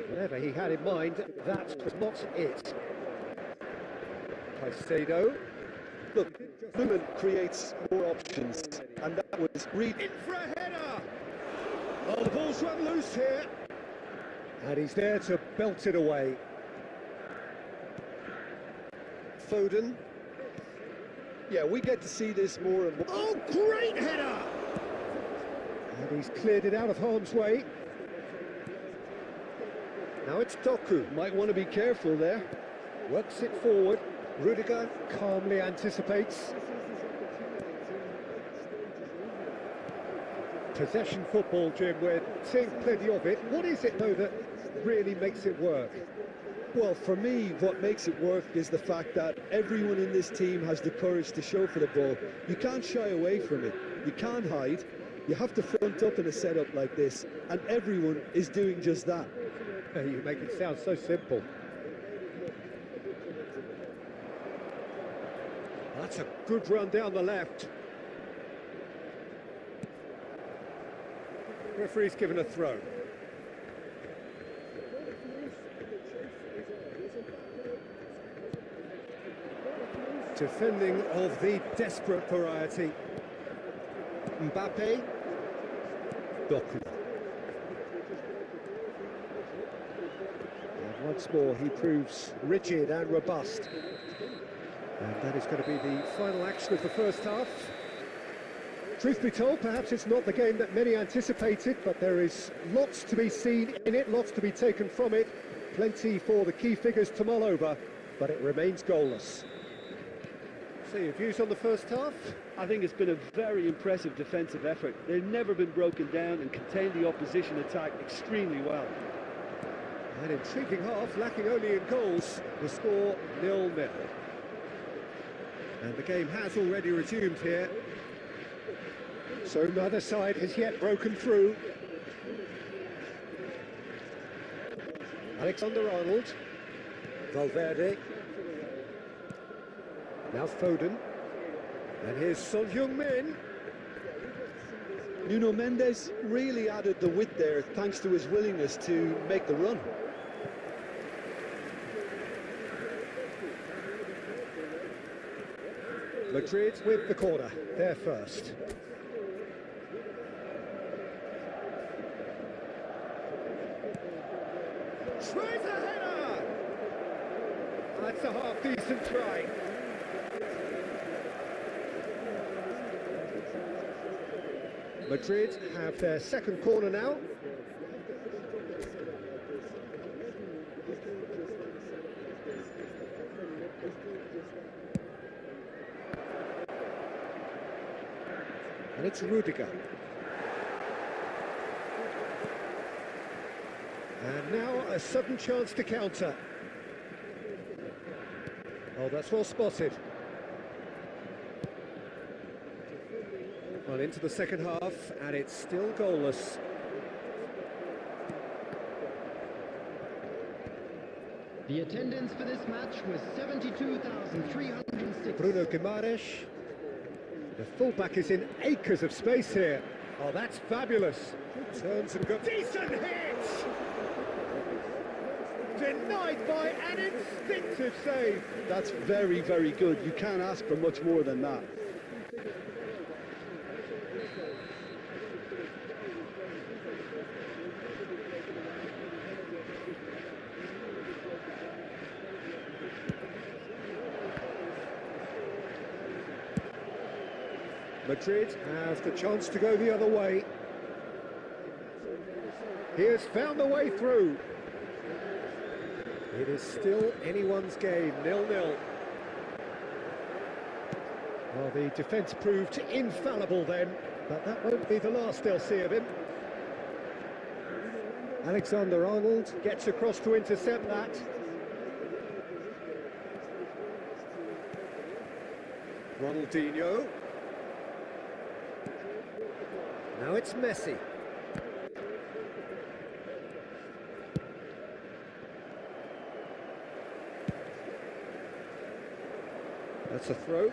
Whatever he had in mind, that was not it. Caicedo. Look, movement creates more options, and that was In for a header! Oh, the ball's run loose here. And he's there to belt it away. Foden. Yeah, we get to see this more and more. Oh, great header! And he's cleared it out of harm's way. Now it's Doku. Might want to be careful there. Works it forward. Rudiger calmly anticipates. Possession football, Jim, we're seeing plenty of it. What is it, though, that really makes it work? Well, for me, what makes it work is the fact that everyone in this team has the courage to show for the ball. You can't shy away from it. You can't hide. You have to front up in a setup like this, and everyone is doing just that. You make it sound so simple. That's a good run down the left. Referee's given a throw. Defending of the desperate variety. Mbappe. Doku. And once more he proves rigid and robust. And that is going to be the final action of the first half. Truth be told, perhaps it's not the game that many anticipated, but there is lots to be seen in it, lots to be taken from it. Plenty for the key figures to mull over, but it remains goalless. So your views on the first half? I think it's been a very impressive defensive effort. They've never been broken down and contained the opposition attack extremely well. An intriguing half, lacking only in goals. The score 0-0. And the game has already resumed here. So neither side has yet broken through. Alexander-Arnold. Valverde. Now Foden. And here's Son Heung-min. Nuno Mendes really added the width there thanks to his willingness to make the run. Madrid with the corner, they're first. Tries a header! That's a half-decent try. Madrid have their second corner now. And it's Rudiger. And now a sudden chance to counter. Oh, that's well spotted. Well, into the second half, and it's still goalless. The attendance for this match was 72,306. Bruno Guimaraes. The fullback is in acres of space here. Oh, that's fabulous. Turns and goes. Decent hit! Denied by an instinctive save. That's very, very good. You can't ask for much more than that. Madrid have the chance to go the other way. He has found the way through. It is still anyone's game, 0-0. Well, the defence proved infallible then, but that won't be the last they'll see of him. Alexander-Arnold gets across to intercept that. Ronaldinho. Now it's Messi. That's a throw.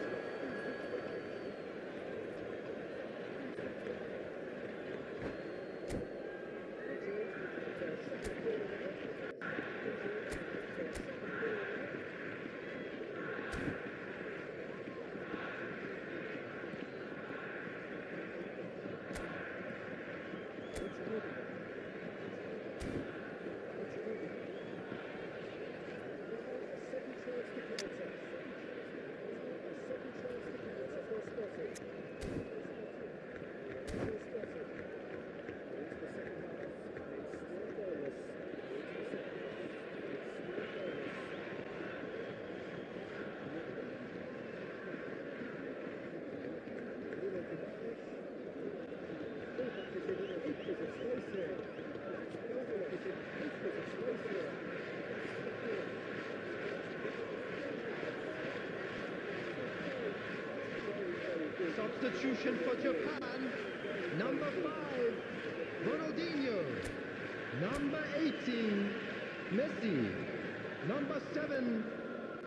Substitution for Japan. Number 5, Ronaldinho. Number 18, Messi. Number 7,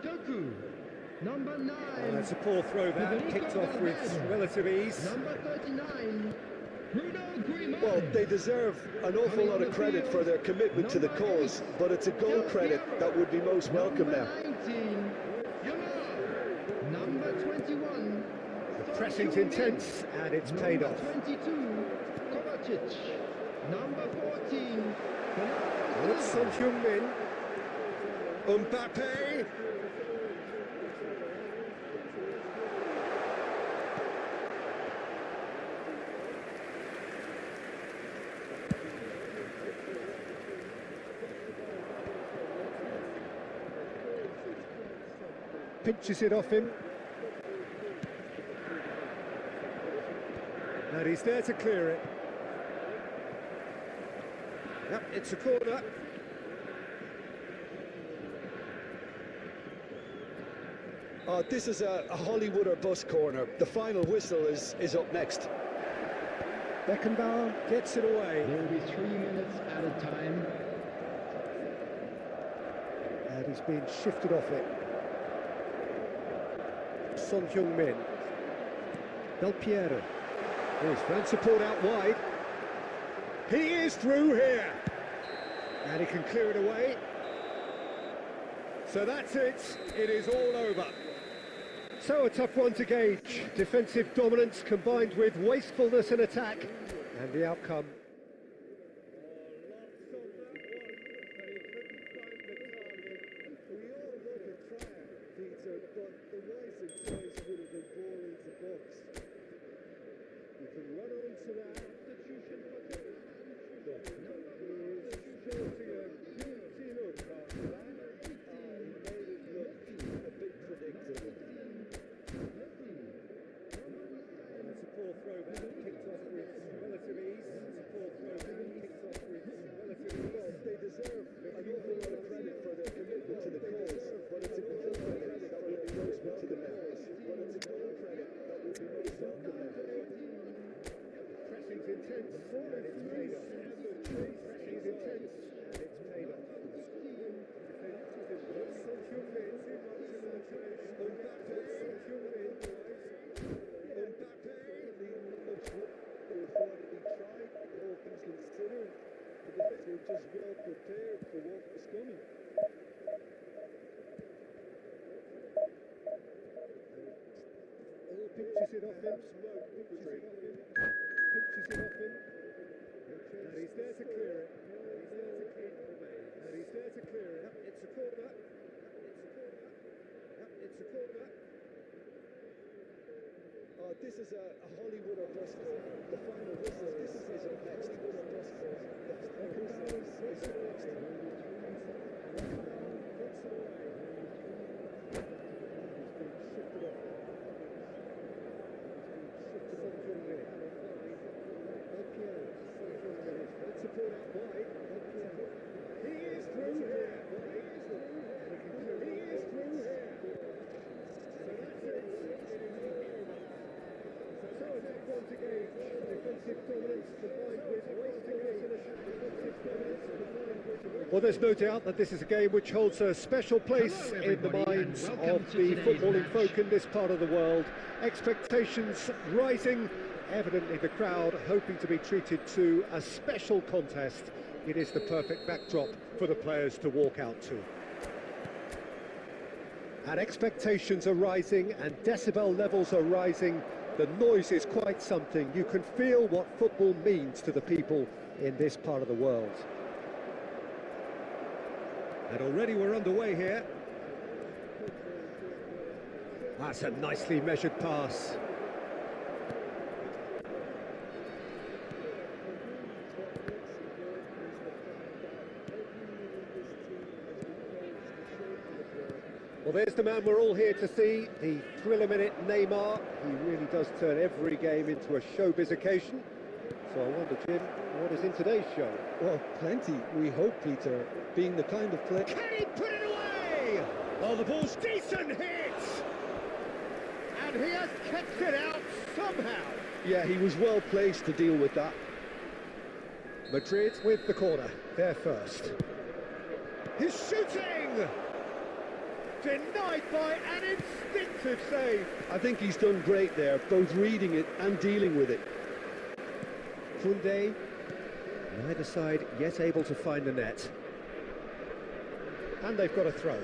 Doku. Number 9. That's a poor throwback, kicked off with relative ease. Number 39, Bruno Griezmann. Well, they deserve an awful lot of credit for their commitment to the cause, but it's a goal credit that would be most welcome now. Number 19, Jangan. Number 21, The pressing's intense, and it's paid off. Number 22, Kovacic. Number 14, It's Son Heung-min. Mbappe. Pinches it off him. And he's there to clear it. Yep, it's a corner. This is a Hollywood or bust corner. The final whistle is up next. Beckenbauer gets it away. There will be 3 minutes at a time. And he's been shifted off it. Son Heung-min. Del Piero. Here's fan support out wide. He is through here. And he can clear it away. So that's it. It is all over. So a tough one to gauge. Defensive dominance combined with wastefulness in attack. And the outcome. Pinches it off him. Pinches it off him. And he's there to clear it. And he's there to clear it. It's a corner. It's a corner. This is a Hollywood or bust corner. The final whistle is up next. Well, there's no doubt that this is a game which holds a special place in the minds of the footballing folk in this part of the world. Expectations rising, evidently the crowd hoping to be treated to a special contest. It is the perfect backdrop for the players to walk out to. And expectations are rising and decibel levels are rising. The noise is quite something. You can feel what football means to the people in this part of the world. And already we're underway here. That's a nicely measured pass. Well, there's the man we're all here to see, the thriller-minute Neymar. He really does turn every game into a showbiz occasion. So I wonder, Jim, what is in today's show? Well, plenty, we hope, Peter, being the kind of player... Can he put it away? Oh, the ball's decent hit! And he has kept it out somehow. Yeah, he was well placed to deal with that. Madrid with the corner, there first. He's shooting! Denied by an instinctive save. I think he's done great there, both reading it and dealing with it. Koundé, neither side yet able to find the net. And they've got a throw.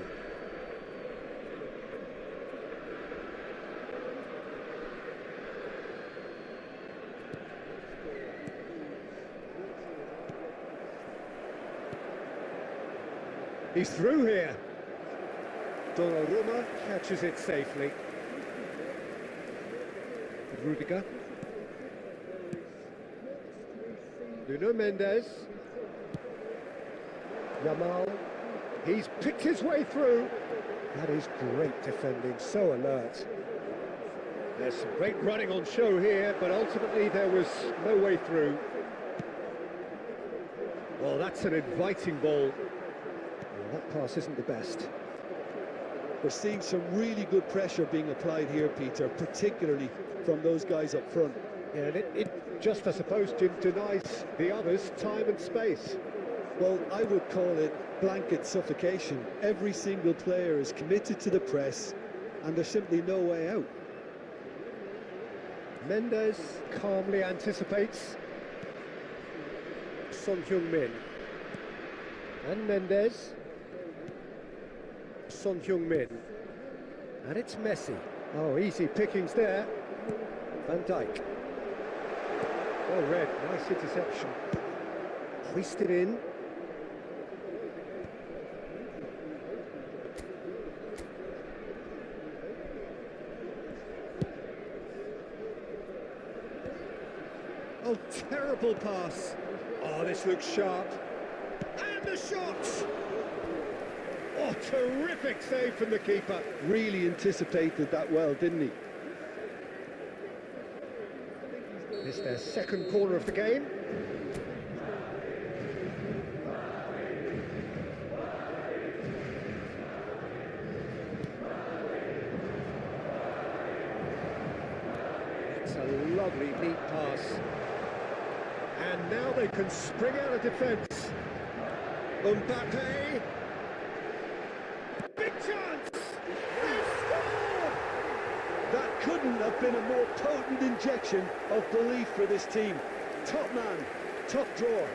He's through here. Donnarumma catches it safely. Rudiger. Nuno Mendes. Yamal. He's picked his way through. That is great defending, so alert. There's some great running on show here, but ultimately there was no way through. Well, that's an inviting ball. Well, that pass isn't the best. We're seeing some really good pressure being applied here, Peter, particularly from those guys up front. Yeah, and it just, I suppose, denies the others time and space. Well, I would call it blanket suffocation. Every single player is committed to the press, and there's simply no way out. Mendes calmly anticipates. Son Heung-min. And Mendes. Son Heung-min. And it's Messi. Oh, easy pickings there. Van Dijk. Oh, red. Nice interception. Hoisted in. Oh, terrible pass. Oh, this looks sharp. And the shot! Oh, terrific save from the keeper. Really anticipated that well, didn't he? It's their second corner of the game. It's a lovely neat pass. And now they can spring out of defence. Mbappe. Big chance! They score! That couldn't have been a more potent injection of belief for this team. Top man, top drawer.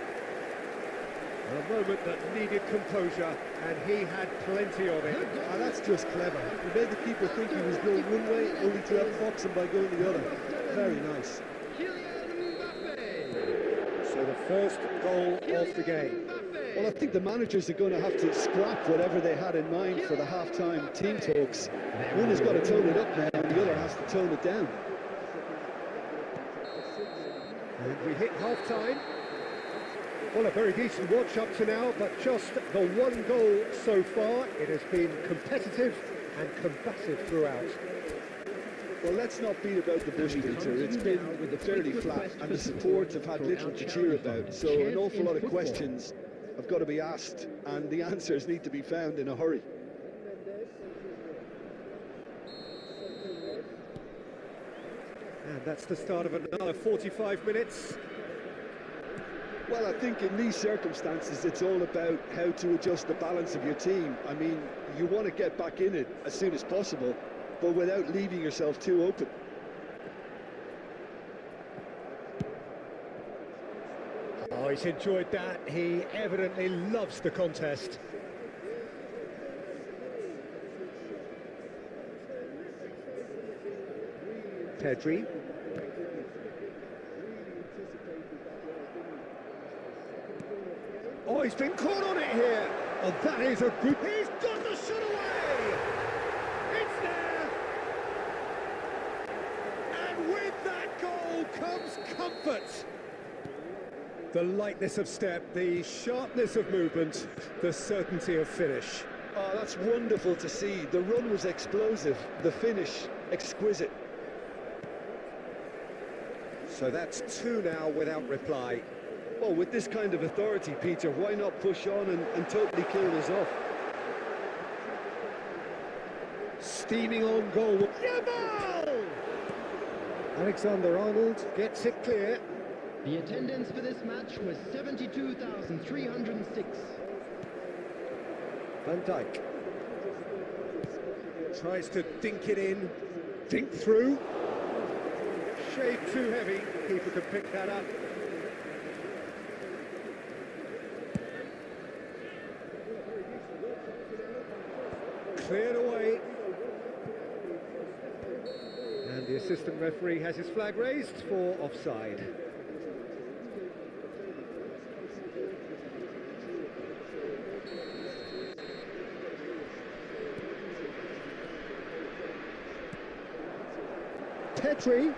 A moment that needed composure, and he had plenty of it. Ah, that's just clever. He made the keeper think he was going one way, only to outfox him by going the other. Very nice. So the first goal of the game. Well, I think the managers are going to have to scrap whatever they had in mind for the half-time team talks. One has got to tone it up now, and the other has to tone it down. And we hit half-time. Well, a very decent watch up to now, but just the one goal so far. It has been competitive and combative throughout. Well, let's not beat about the bush, Peter. It's been fairly flat, and the support have had little to cheer about. So an awful lot of questions have got to be asked, and the answers need to be found in a hurry. And that's the start of another 45 minutes. Well, I think in these circumstances, it's all about how to adjust the balance of your team. I mean, you want to get back in it as soon as possible, but without leaving yourself too open. Oh, he's enjoyed that. He evidently loves the contest. Pedri. Oh, he's been caught on it here. Oh, that is a good... He's got the shot away! It's there! And with that goal comes comfort. The lightness of step, the sharpness of movement, the certainty of finish. Oh, that's wonderful to see. The run was explosive, the finish exquisite. So that's two now without reply. Well, with this kind of authority, Peter, why not push on and totally kill this off? Steaming on goal. Yamal! Alexander-Arnold gets it clear. The attendance for this match was 72,306. Van Dijk tries to dink it in, dink through. Shade too heavy, keeper can pick that up. Cleared away. And the assistant referee has his flag raised for offside. Petri.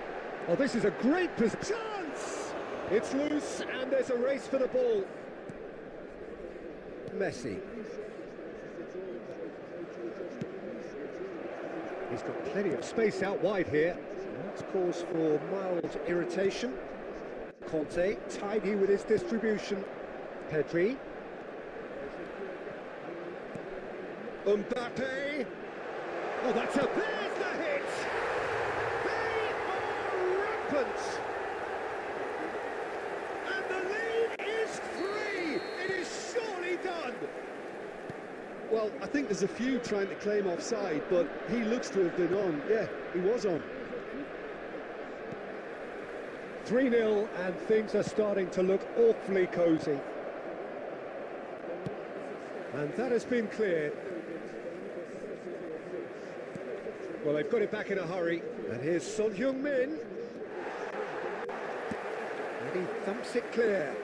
Oh, this is a great chance! It's loose and there's a race for the ball. Messi. He's got plenty of space out wide here. That's cause for mild irritation. Conte, tidy with his distribution. Pedri. Mbappe. Oh, there's the hit! They are rampant! And the lead is 3! It is surely done! Well, I think there's a few trying to claim offside, but he looks to have been on. Yeah, he was on. 3-0 and things are starting to look awfully cosy. And that has been cleared. Well, they've got it back in a hurry. And here's Son Heung-min. And he thumps it clear.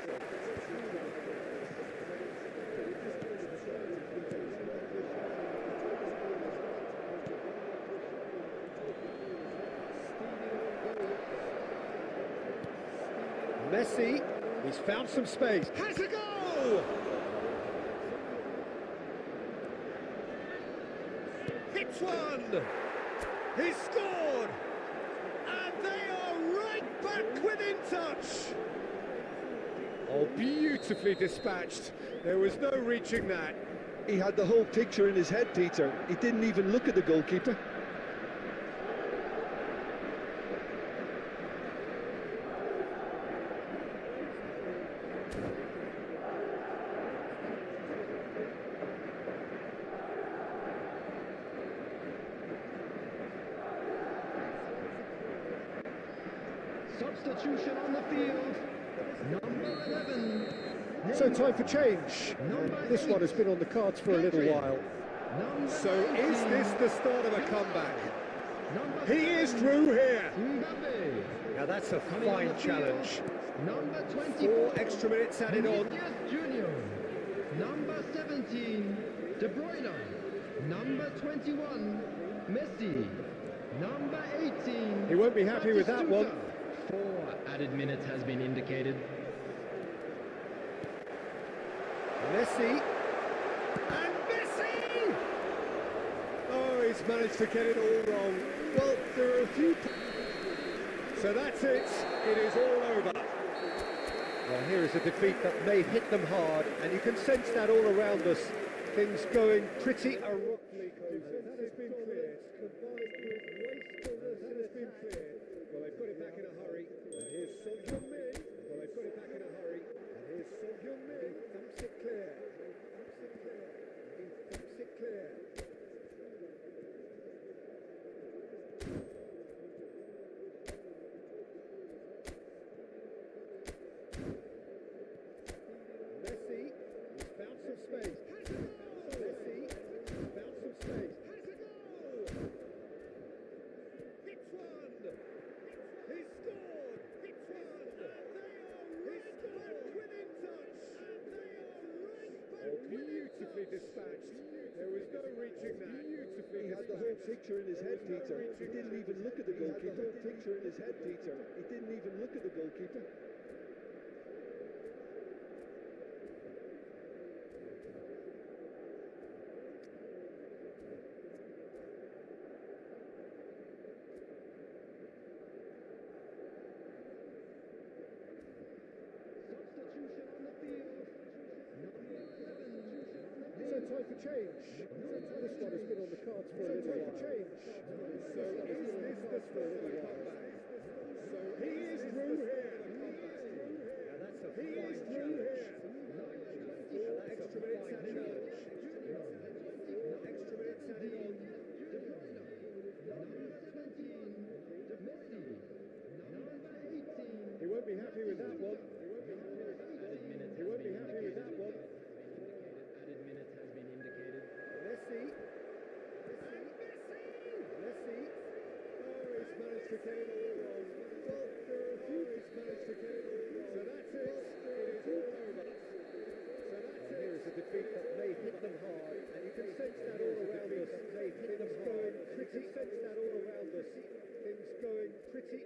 Messi, he's found some space. Has a goal! Hits one! He's scored! And they are right back within touch! Oh, beautifully dispatched. There was no reaching that. He had the whole picture in his head, Peter. He didn't even look at the goalkeeper. Substitution on the field. Number 11. So time for change. This one has been on the cards for a little while. So is this the start of a comeback? He is through here. Now that's a fine challenge. Number 20. 4 extra minutes added on. Junior. Number 17. De Bruyne. Number 21. Messi. Number 18. He won't be happy with that one. 4 added minutes has been indicated. Messi. And Messi! Oh, he's managed to get it all wrong. Well, there are a few... So that's it. It is all over. Well, here is a defeat that may hit them hard, and you can sense that all around us. Things going pretty abruptly. That has been cleared. Combined with wastefulness, it has been cleared. Well, they've got it back in a hurry. And here's Son Heung-min. Well, they've got it back in a hurry. And here's Son Heung-min. Thumps it clear. Thumps it clear. He thumps it clear. Messi, he's found some space. Messi, he's found some space. Has a goal! Hits one! He scored! Hits one! He scored within touch! Oh, beautifully dispatched. There was no reaching that. Beautifully He had the whole picture in his head, Peter. He didn't even look at the goalkeeper. The picture in his head, Peter. He didn't even look at the goalkeeper. So time for change. This one has been on the cards for a little while. So is this the start of a comeback? is through here. Now that's a fine challenge. 4 extra minutes added on. 4 extra minutes added on. He won't be happy with that one. He won't be happy with that one. Added minute has been indicated. Messi. Messi. Oh, he's managed to get it all wrong. He's managed to get it all wrong. So that's it. It is all over. So that's it. Here is a defeat that may hit them hard, and you can sense that all around us. May hit them hard. You can sense that all around us. Things going pretty.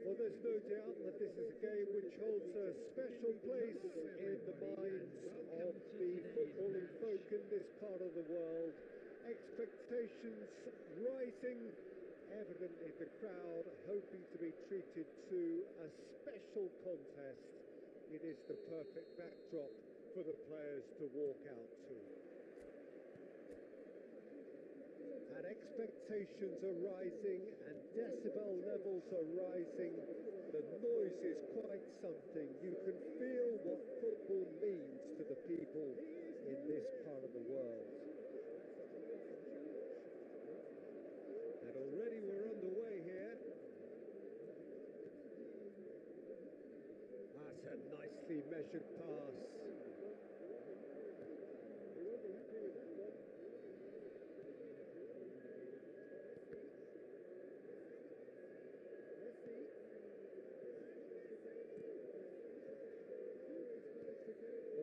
Well, there's no doubt that this is a game which holds a special place in the minds of the footballing folk in this part of the world. Expectations rising, evidently the crowd hoping to be treated to a special contest. It is the perfect backdrop for the players to walk out to. And expectations are rising and decibel levels are rising. The noise is quite something. You can feel what football means to the people in this part of the world. And already we're underway here. That's a nicely measured pass.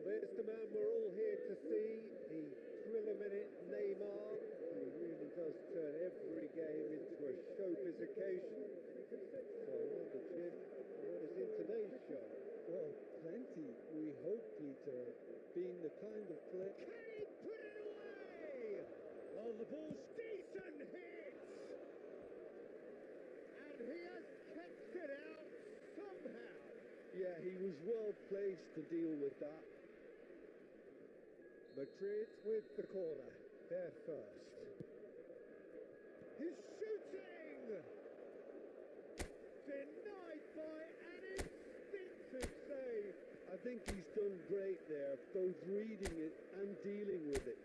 There's the man we're all here to see, the thriller-minute Neymar, who really does turn every game into a showbiz occasion. So I wonder, Jim, what is in today's show? Well, plenty, we hope, Peter, being the kind of player... Can he put it away? Oh, the ball's decent hit! And he has kept it out somehow. Yeah, he was well placed to deal with that. Madrid with the corner, they're first. He's shooting! Denied by an instinctive save. I think he's done great there, both reading it and dealing with it.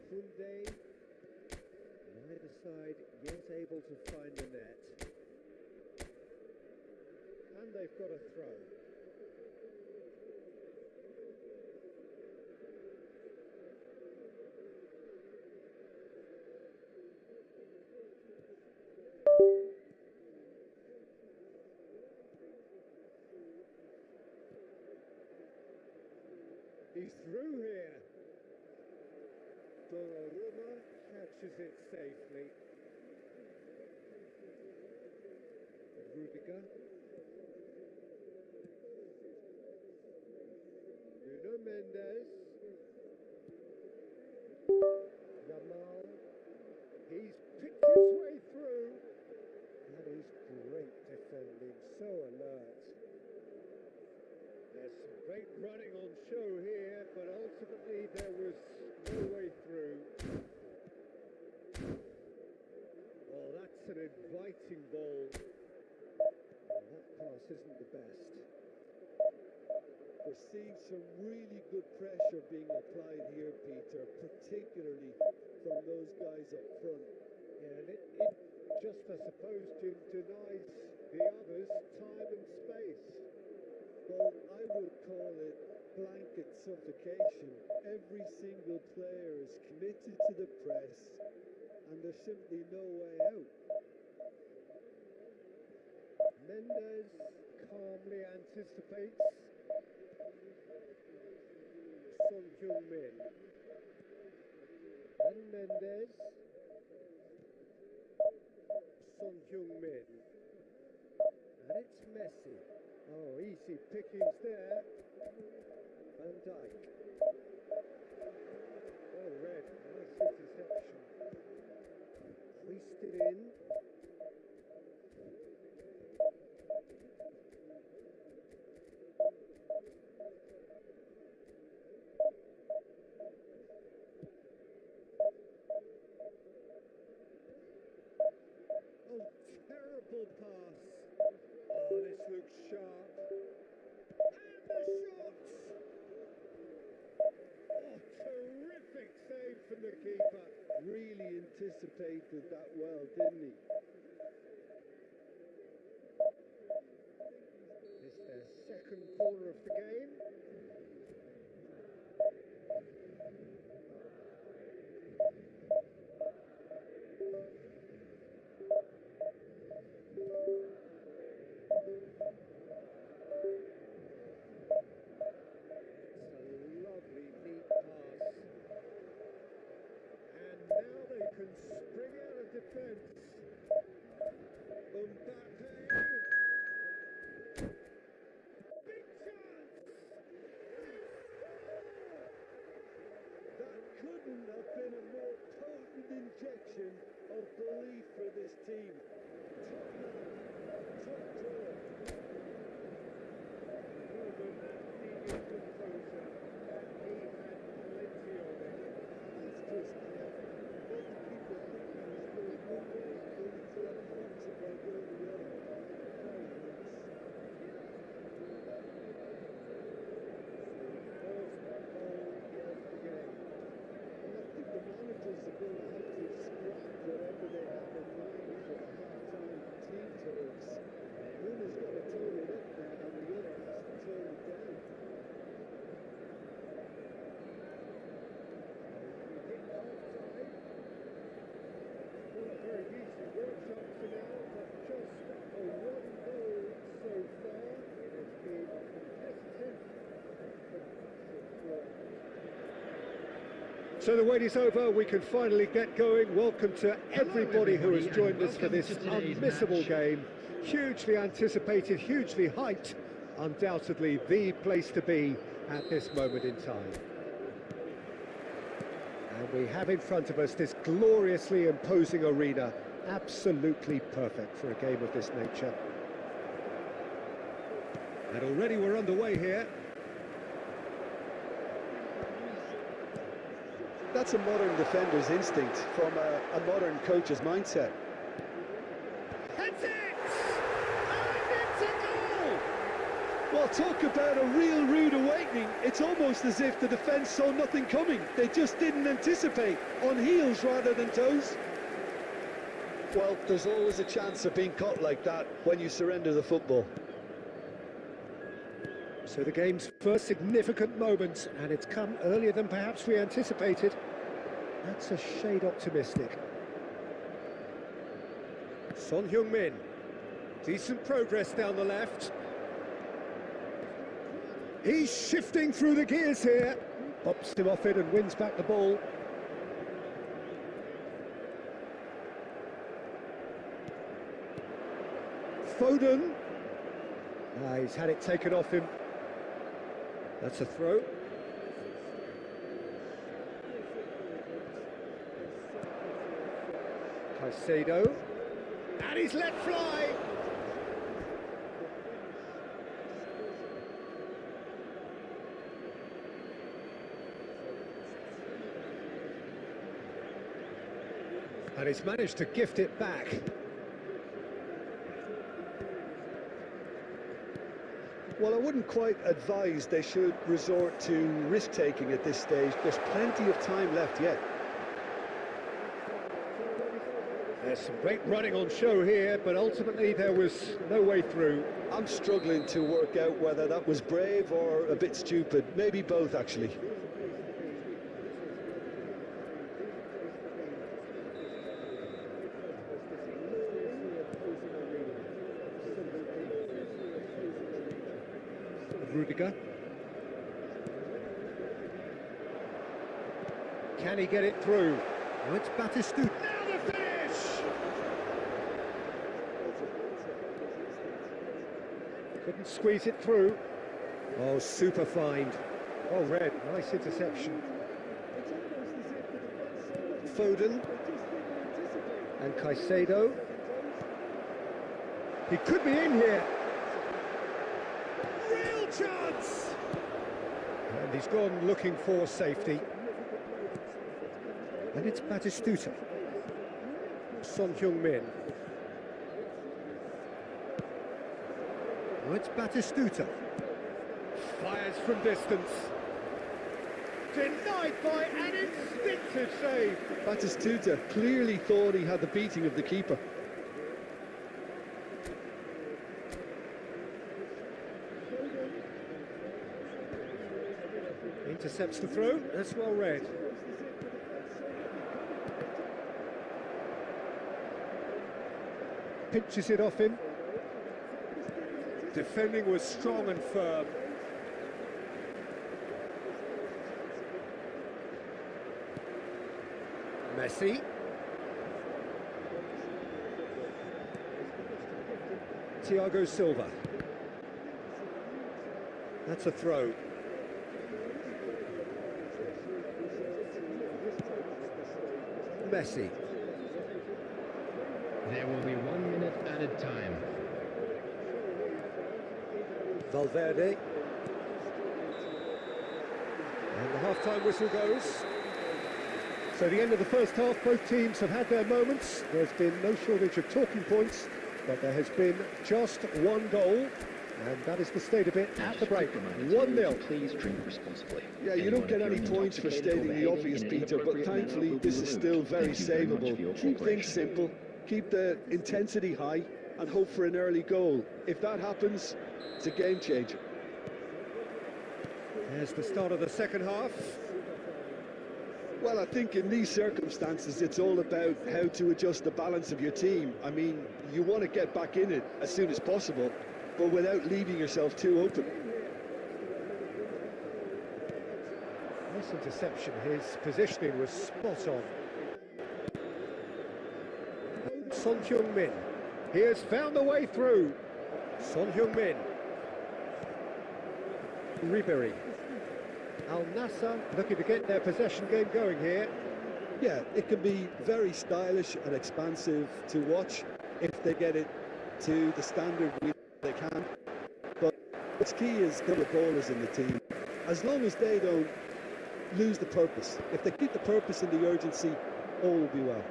Sunday, neither side yet able to find the net. And they've got a throw. He's through here. Donnarumma catches it safely. Rudiger. Nuno Mendes. Yamal. He's picked his way through. That is great defending, so alert. There's some great running on show here, but ultimately there was no way through. Oh, that's an inviting ball. That pass isn't the best. We're seeing some really good pressure being applied here, Peter, particularly from those guys up front. Yeah, and it just, I suppose, denies the others time and space. Well, I would call it blanket suffocation. Every single player is committed to the press, and there's simply no way out. Mendes calmly anticipates. Son Heung-min. And Mendes. Son Heung-min. And it's Messi. Oh, easy pickings there. Van Dijk. Oh, red. Nice interception. Hoisted in. Oh, terrible pass. Oh, this looks sharp. And the shots! Oh, terrific save from the keeper. Really anticipated that well, didn't he? It's their second corner of the game. It's a lovely, neat pass. And now they can spring out of defence. Mbappe. Big chance! That couldn't have been a more potent injection of belief for this team. Top man, top draw. Ruben needed composure. He had plenty of it. It's just clever. Most people think he was going one way, only to have points about going the other. Very nice. First goal of the game. And I think the managers are going to have to scrap whatever they have in mind for the half-time team talks. One has got to tone it up now, and the other has to tone it down. We hit half-time. Well, a very easy workshop for now, but just a one goal so far. It has been competitive. So the wait is over, we can finally get going. Welcome to everybody who has joined us for this unmissable game. Hugely anticipated, hugely hyped, undoubtedly the place to be at this moment in time. And we have in front of us this gloriously imposing arena, absolutely perfect for a game of this nature. And already we're underway here. That's a modern defender's instinct from a modern coach's mindset. That's it! And it's a goal! Well, talk about a real rude awakening. It's almost as if the defence saw nothing coming. They just didn't anticipate, on heels rather than toes. Well, there's always a chance of being caught like that when you surrender the football. So the game's first significant moment, and it's come earlier than perhaps we anticipated. That's a shade optimistic. Son Heung-min. Decent progress down the left. He's shifting through the gears here. Pops him off it and wins back the ball. Foden. He's had it taken off him. That's a throw. Caicedo. And he's let fly. And he's managed to gift it back. Well, I wouldn't quite advise they should resort to risk-taking at this stage. There's plenty of time left yet. There's some great running on show here, but ultimately there was no way through. I'm struggling to work out whether that was brave or a bit stupid. Maybe both, actually. Rudiger. Can he get it through? Oh, it's Batistuta. Now the finish! Couldn't squeeze it through. Oh, super find. Oh, red. Nice interception. Foden. And Caicedo. He could be in here. Real chance! And he's gone looking for safety. And it's Batistuta. Son Heung-min. Oh, it's Batistuta. Fires from distance. Denied by an instinctive save. Batistuta clearly thought he had the beating of the keeper. Intercepts the throw. That's well read. Pinches it off him. Defending was strong and firm. Messi. Thiago Silva. That's a throw. Messi. There will be 1 minute added time. Valverde. And the half-time whistle goes. So the end of the first half, both teams have had their moments. There's been no shortage of talking points, but there has been just one goal, and that is the state of it at the break. 1-0. Please drink responsibly. Yeah, you don't get any points for stating the obvious, Peter, but thankfully this is still very savable. Keep things simple, keep the intensity high, and hope for an early goal. If that happens, it's a game changer. There's the start of the second half. Well, I think in these circumstances, it's all about how to adjust the balance of your team. I mean, you want to get back in it as soon as possible, but without leaving yourself too open. Nice interception. His positioning was spot on. Son Heung-min. He has found a way through. Son Heung-min. Ribery. Al-Nassr looking to get their possession game going here. Yeah, it can be very stylish and expansive to watch if they get it to the standard they can. But what's key is the ballers in the team. As long as they don't lose the purpose, if they keep the purpose and the urgency, all will be well.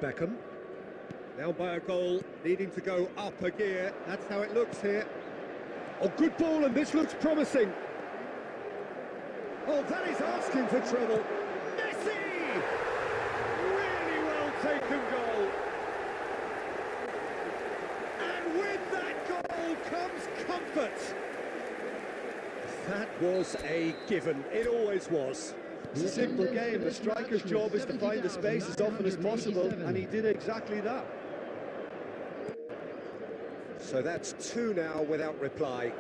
Beckham. Down by a goal, needing to go up a gear. That's how it looks here. Oh, good ball, and this looks promising. Oh, that is asking for trouble. Messi! Really well taken goal. And with that goal comes comfort. That was a given. It always was. It's a simple game. The striker's job is to find the space as often as possible, and he did exactly that. So that's 2 now without reply.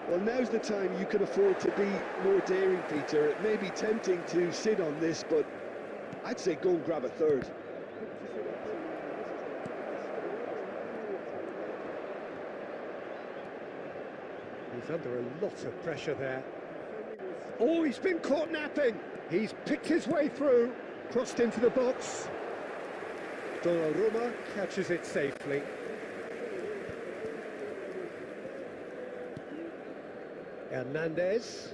Well, now's the time you can afford to be more daring, Peter. It may be tempting to sit on this, but I'd say go and grab a third. He's under a lot of pressure there. Oh, he's been caught napping. He's picked his way through, crossed into the box. Donnarumma catches it safely. Hernandez.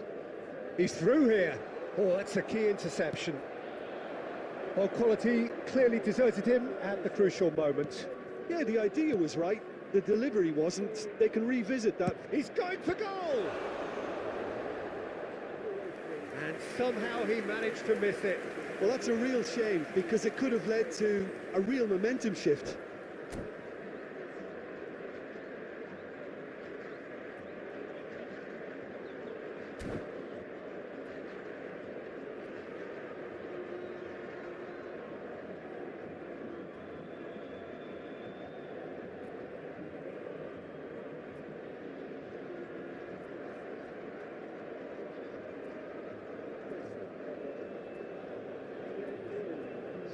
He's through here. Oh, that's a key interception. Well, quality clearly deserted him at the crucial moment. Yeah, the idea was right. The delivery wasn't. They can revisit that. He's going for goal! And somehow he managed to miss it. Well, that's a real shame, because it could have led to a real momentum shift.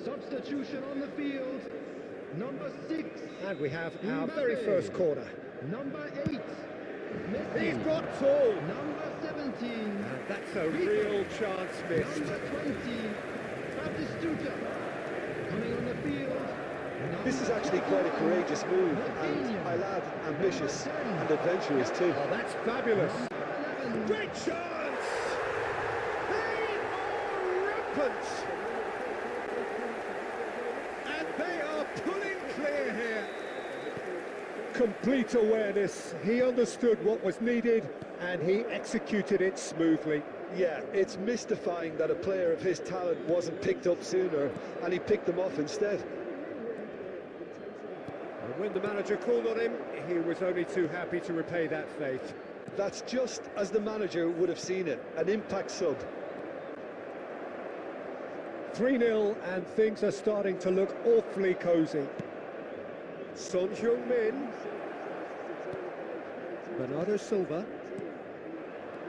Substitution on the field. Number 6. And we have our very first corner. Number 8. He's got tall. Number 17. And that's a real chance missed. Number 20. Batistuta. Coming on the field. This is actually quite a courageous move, and my lad, ambitious and adventurous too. Oh, that's fabulous. Great chance! They are rampant! And they are pulling clear here. Complete awareness. He understood what was needed and he executed it smoothly. Yeah, it's mystifying that a player of his talent wasn't picked up sooner, and he picked them off instead. And when the manager called on him, he was only too happy to repay that faith. That's just as the manager would have seen it, an impact sub. 3-0 and things are starting to look awfully cosy. Son Heung-min, Bernardo Silva,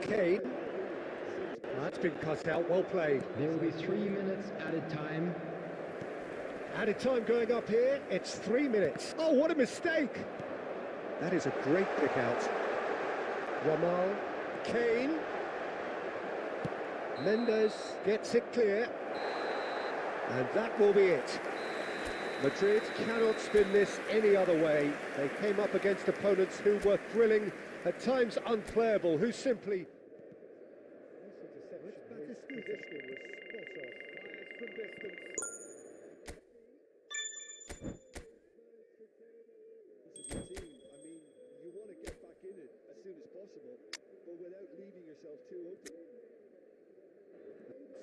Kane. That's been cut out, well played. There will be 3 minutes added time. Added time going up here, it's 3 minutes. Oh, what a mistake! That is a great pick out. Ramal, Kane. Mendes gets it clear. And that will be it. Madrid cannot spin this any other way. They came up against opponents who were thrilling, at times unplayable, who simply...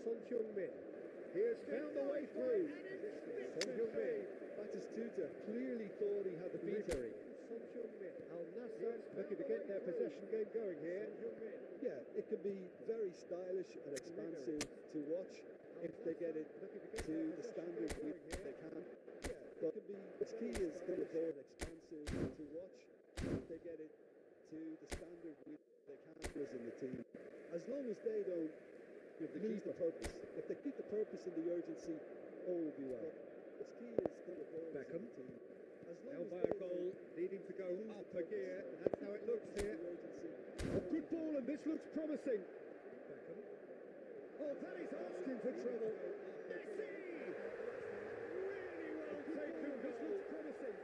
Son Heung-min, he has found the way through. Son Heung-min, Batistuta clearly thought he had the beat. Son Heung-min, Al Nassr looking to get their possession game going here. Yeah, it can be very stylish and expansive to watch if they get it to the standard they can. But its key is going to be expansive to watch if they get it to the standard they can in the team. As long as they don't lose the purpose. If they keep the purpose and the urgency, all will be well. Its key is going to be Beckham. the team. Held by a goal, needing to go up a gear. That's how it looks here. A good ball, and this looks promising. Beckham. Oh, that is asking for trouble. Messi! Really well taken. This looks promising.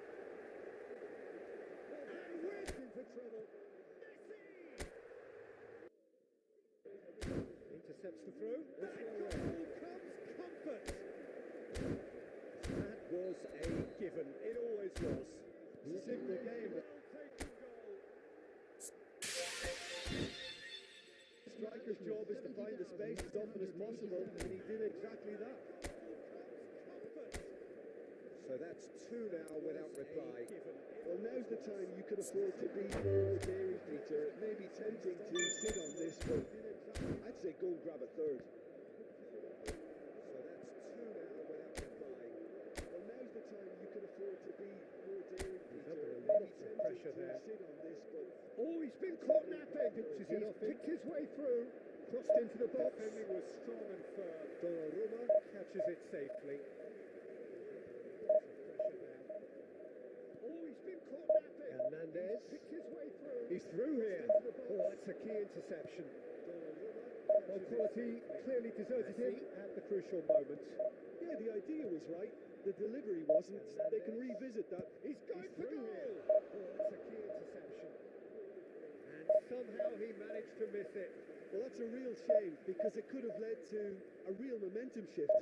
And waiting for trouble. Messi! Intercepts the throw. That goal comes comfort. That was a given. It always was. Simple game. Striker's job is to find the space as often as possible, and he did exactly that. So that's 2 now without reply. Well, now's the time you can afford to be more daring, Peter. It may be tempting to sit on this, but I'd say go and grab a third. So that's 2 now without reply. Well, now's the time you can afford to be more daring, Peter. under a It lot may be of tempting pressure to there. sit on this, but Oh, he's been caught napping. He's picked his way through, crossed into the box. Defending was strong and firm. Donnarumma catches it safely. Pressure now. Oh, he's been caught napping. Hernandez picked his way through. He's through here. Oh, that's a key interception. Well, quality clearly deserted him at the crucial moment. yeah, the idea was right. The delivery wasn't. They can revisit that. He's going for goal. Oh, that's a key interception. And somehow he managed to miss it. Well, that's a real shame because it could have led to a real momentum shift.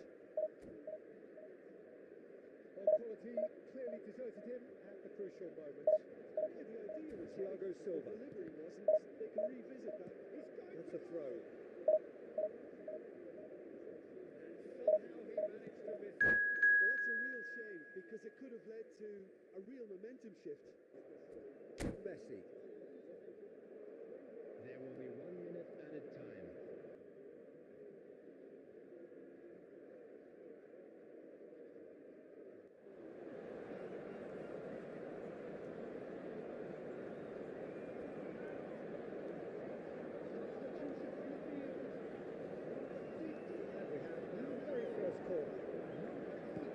Well, quality clearly deserted him at the crucial moment. Yeah, the idea was Thiago right. Silva. The delivery wasn't. They can revisit that. That's a throw. Somehow he managed to miss it. Well, that's a real shame because it could have led to a real momentum shift. Messi. There will be 1 minute added time. And we have our very first corner.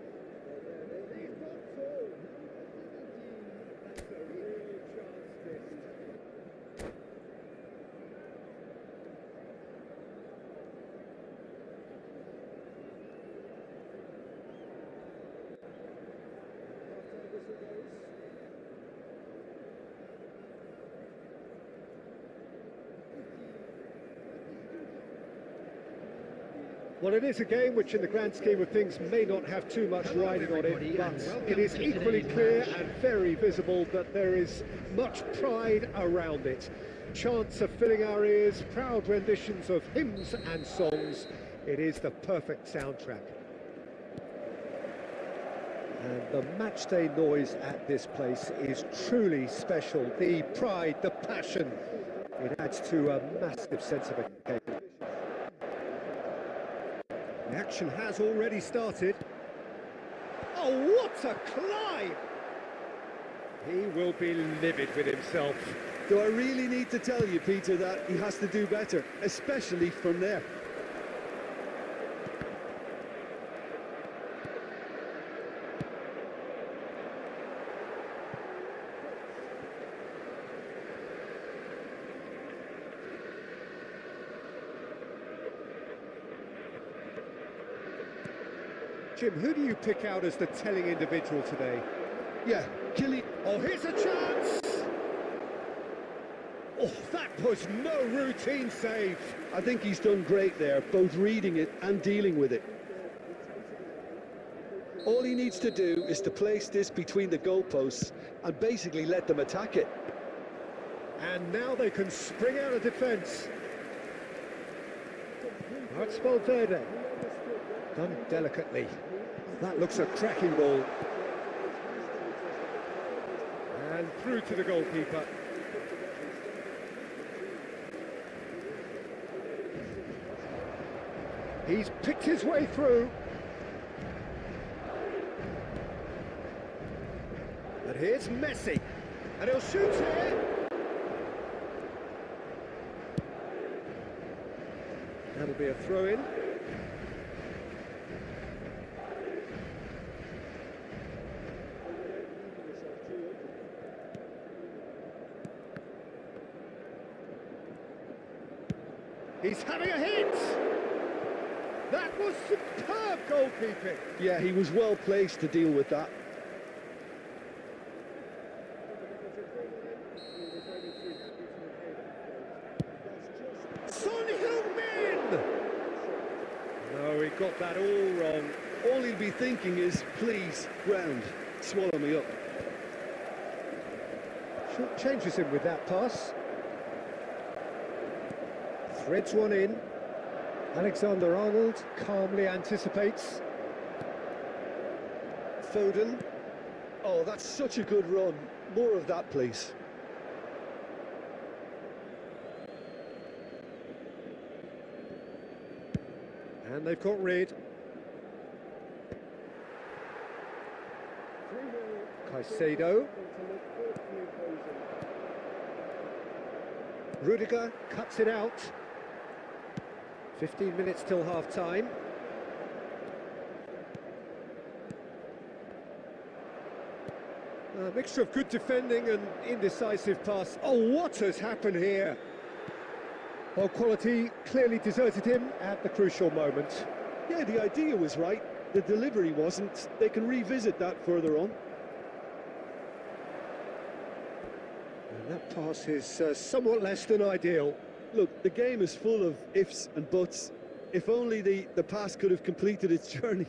Well, it is a game which in the grand scheme of things may not have too much riding on it, but it is equally clear and very visible that there is much pride around it. Chants are filling our ears, proud renditions of hymns and songs. It is the perfect soundtrack. And the matchday noise at this place is truly special. The pride, the passion, it adds to a massive sense of occasion. The action has already started. Oh, what a climb! He will be livid with himself. Do I really need to tell you, Peter, that he has to do better, especially from there? Jim, who do you pick out as the telling individual today? Yeah, Killy. Oh, here's a chance! Oh, that was no routine save. I think he's done great there, both reading it and dealing with it. All he needs to do is to place this between the goalposts and basically let them attack it. And now they can spring out of defence. That's Valverde. Done delicately. That looks a cracking ball. And through to the goalkeeper. He's picked his way through. And here's Messi. And he'll shoot here. That'll be a throw-in. He's having a hit! That was superb goalkeeping! Yeah, he was well placed to deal with that. Son Heung-min! No, he got that all wrong. All he'll be thinking is, please, ground, swallow me up. Short changes him with that pass. Threads one in. Alexander-Arnold calmly anticipates. Foden. Oh, that's such a good run. More of that, please. And they've got rid. Caicedo. Rudiger cuts it out. 15 minutes till half-time. A mixture of good defending and indecisive pass. Oh, what has happened here? Well, quality clearly deserted him at the crucial moment. Yeah, the idea was right. The delivery wasn't. They can revisit that further on. And that pass is somewhat less than ideal. Look, the game is full of ifs and buts. If only the pass could have completed its journey.